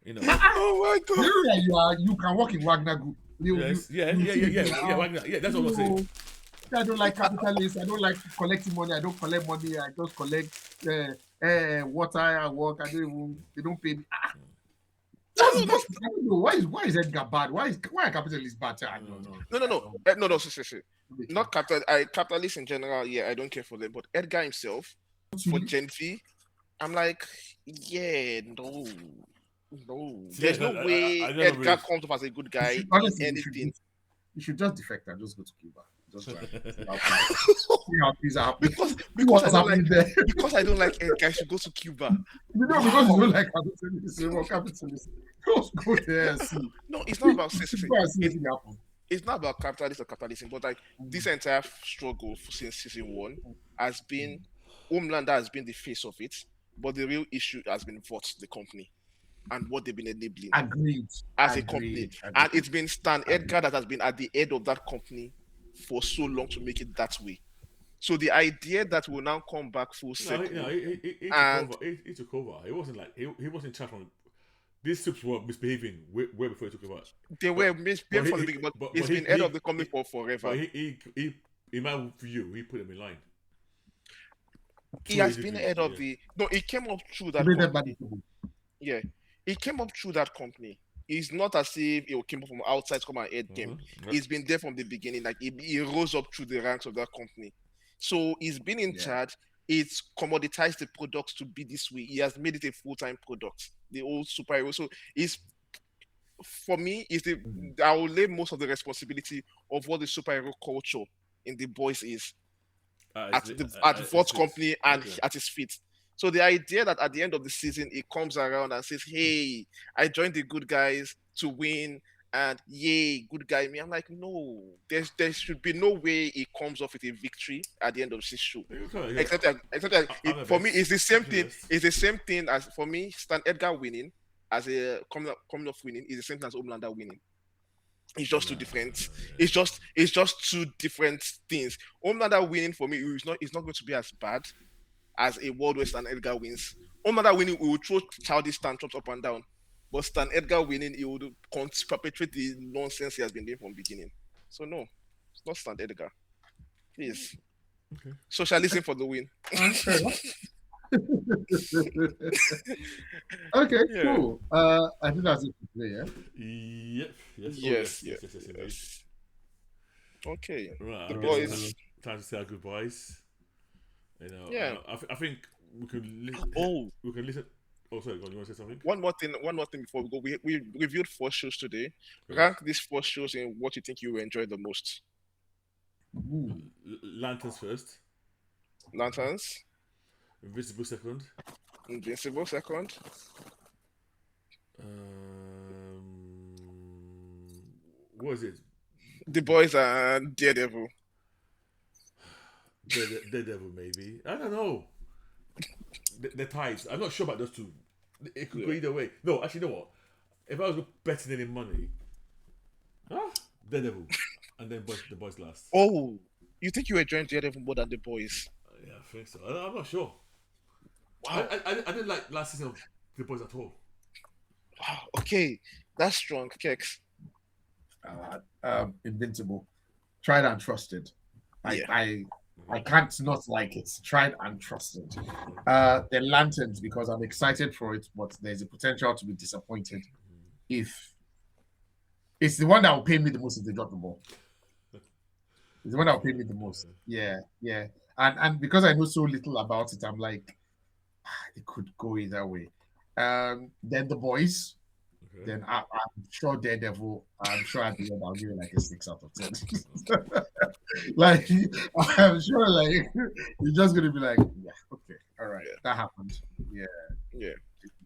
Speaker 4: You know.
Speaker 2: Oh my god!
Speaker 3: You can work in Wagner Group.
Speaker 4: Yes. Yeah. Wagner. Yeah, that's what I'm saying.
Speaker 3: I don't like capitalists. I don't like collecting money. I don't collect money. I just collect water and work. They don't pay me. I don't know. Why is Edgar bad? Why are capitalists bad?
Speaker 2: No. Seriously. Not capitalists in general. Yeah, I don't care for them. But Edgar himself, for Gen V, I'm like, yeah, no. There's no way Edgar comes off as a good guy in anything.
Speaker 3: You should just defect and just go to Cuba. Just try. See how things are happening.
Speaker 2: Because I don't like Edgar, I should go to Cuba.
Speaker 3: Because you don't like capitalists. Just go there and see.
Speaker 2: No, it's not about specific.
Speaker 3: Go and see anything happen.
Speaker 2: It's not about capitalist or capitalism, but like this entire struggle since season 1 has been Homelander has been the face of it, but the real issue has been Vought, the company, and what they've been enabling as a company. And it's been Stan Edgar that has been at the head of that company for so long to make it that way. So the idea that we'll now come back full circle.
Speaker 4: He took over. It wasn't like he wasn't in charge from. These troops were misbehaving way before he took over.
Speaker 2: They were misbehaving from the beginning, but he's been head of the company for forever.
Speaker 4: But he, in my view, he put him in line.
Speaker 2: He has been head of the. No, he came up through that company. Yeah, he came up through that company. It's not as if he came up from outside to come and head him. He's been there from the beginning. Like he rose up through the ranks of that company. So he's been in charge. It's commoditized the products to be this way. He has made it a full-time product. The old superhero. So for me, is the I will lay most of the responsibility of what the superhero culture in the boys is at Ford's company and
Speaker 4: Okay.
Speaker 2: at his feet. So the idea that at the end of the season he comes around and says, "Hey, I joined the good guys to win." And yay, good guy me. I'm like, no, there should be no way he comes off with a victory at the end of this show.
Speaker 4: Okay, yeah.
Speaker 2: Except that for me, it's the same thing.
Speaker 4: Best.
Speaker 2: It's the same thing as for me. Stan Edgar winning as a coming off winning is the same thing as Homelander winning. It's just two different. It's just two different things. Homelander winning for me is not going to be as bad as a World West and Edgar wins. Homelander winning, we will throw childish tantrums up and down. But Stan Edgar winning, he would perpetrate the nonsense he has been doing from the beginning. So no, it's not Stan Edgar. Please.
Speaker 4: Okay.
Speaker 2: Socialism for the win.
Speaker 3: Okay,
Speaker 2: Yeah.
Speaker 3: cool. I think that's it for today, yeah?
Speaker 4: Yep. Yes.
Speaker 2: Yes. Okay.
Speaker 4: Right.
Speaker 2: The
Speaker 4: I
Speaker 2: boys.
Speaker 4: guess time to say our goodbyes. You know.
Speaker 2: Yeah.
Speaker 4: I think we could. We can listen. Oh, sorry. God, you want to say something?
Speaker 2: One more thing before we go. We reviewed 4 shows today. Rank these 4 shows in what you think you will enjoy the most.
Speaker 4: Lanterns first.
Speaker 2: Lanterns,
Speaker 4: Invisible second.
Speaker 2: Invincible second,
Speaker 4: What is it?
Speaker 2: The Boys and Daredevil.
Speaker 4: Daredevil, maybe. I don't know. They're tied. I'm not sure about those two. It could go either way. No, actually, you know what? If I was betting any money, Daredevil, and then the boys last.
Speaker 2: Oh, you think you enjoyed Daredevil more than The Boys?
Speaker 4: Yeah, I think so. I'm not sure.
Speaker 2: Wow.
Speaker 4: I didn't like last season of The Boys at all.
Speaker 2: Wow. Okay, that's strong, Kex.
Speaker 3: Invincible. Tried and trusted. I can't not like it. Tried and trusted. The Lanterns, because I'm excited for it, but there's a potential to be disappointed if it's the one that will pay me the most if they drop the ball. It's the one that will pay me the most. Yeah. And because I know so little about it, I'm like, it could go either way. Then The Boys.
Speaker 4: Okay.
Speaker 3: Then I'm sure Daredevil. I'm sure at the end I'll give it like a 6 out of 10. Like I'm sure, like you're just gonna be like, yeah, okay, all right, that happened. Yeah.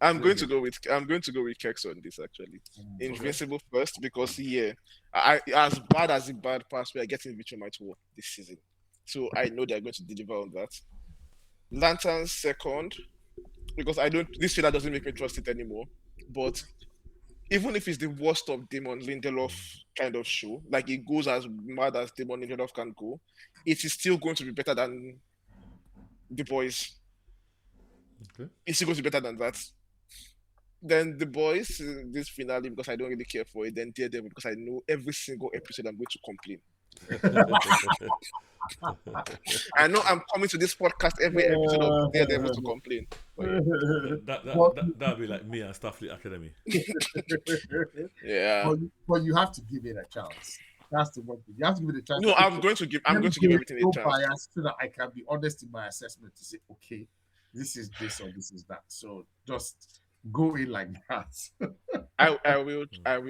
Speaker 2: I'm going to go with Kex on this actually. Invincible first because I as bad as the bad past, we are getting Vitromite War this season, so I know they're going to deliver on that. Lanterns second because this trailer doesn't make me trust it anymore, but even if it's the worst of Damon Lindelof kind of show, like it goes as mad as Damon Lindelof can go, it is still going to be better than The Boys.
Speaker 4: Okay.
Speaker 2: It's still going to be better than that. Then The Boys, this finale, because I don't really care for it. Then Daredevil, because I know every single episode I'm going to complain. I know I'm coming to this podcast every episode of Daredevil to complain.
Speaker 4: That'd be like me and Starfleet Academy.
Speaker 2: Yeah.
Speaker 3: But you have to give it a chance. That's the one thing. You have to give it a chance.
Speaker 2: No, I'm going to give everything a chance.
Speaker 3: Biased so that I can be honest in my assessment to say, okay, this is this or this is that. So just go in like that.
Speaker 2: I will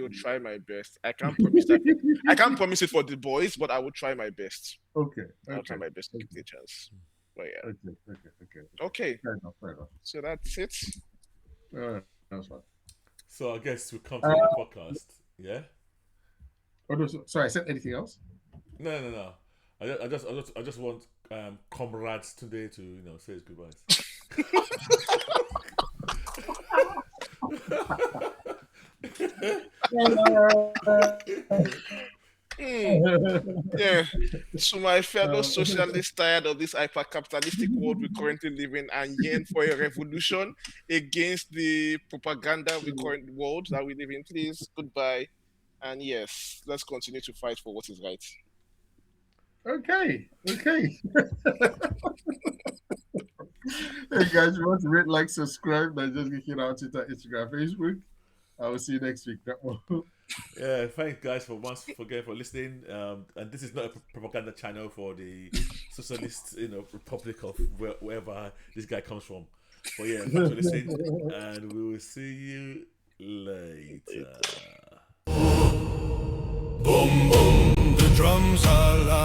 Speaker 2: try my best. I can't promise that. I can't promise it for The Boys, but I will try my best.
Speaker 3: Okay.
Speaker 2: I'll try my best to give it a chance. But yeah.
Speaker 3: Okay.
Speaker 2: Fair enough. So that's it.
Speaker 3: That's fine.
Speaker 4: So I guess we come to the podcast. Yeah.
Speaker 3: Oh no, sorry, I said anything else?
Speaker 4: No. I just want comrades today to say his goodbyes.
Speaker 2: Yeah. So my fellow socialists tired of this hyper-capitalistic world we currently live in and yearn for a revolution against the propaganda current world that we live in, please, goodbye. And yes, let's continue to fight for what is right.
Speaker 3: Okay. Hey guys, you want to rate, like, subscribe, then just Geeking out Twitter, Instagram, Facebook. I will see you next week.
Speaker 4: Yeah, thanks guys for listening. And this is not a propaganda channel for the socialist, republic of wherever this guy comes from. But yeah, thanks for listening, and we will see you later.
Speaker 1: Boom, boom, the drums are loud.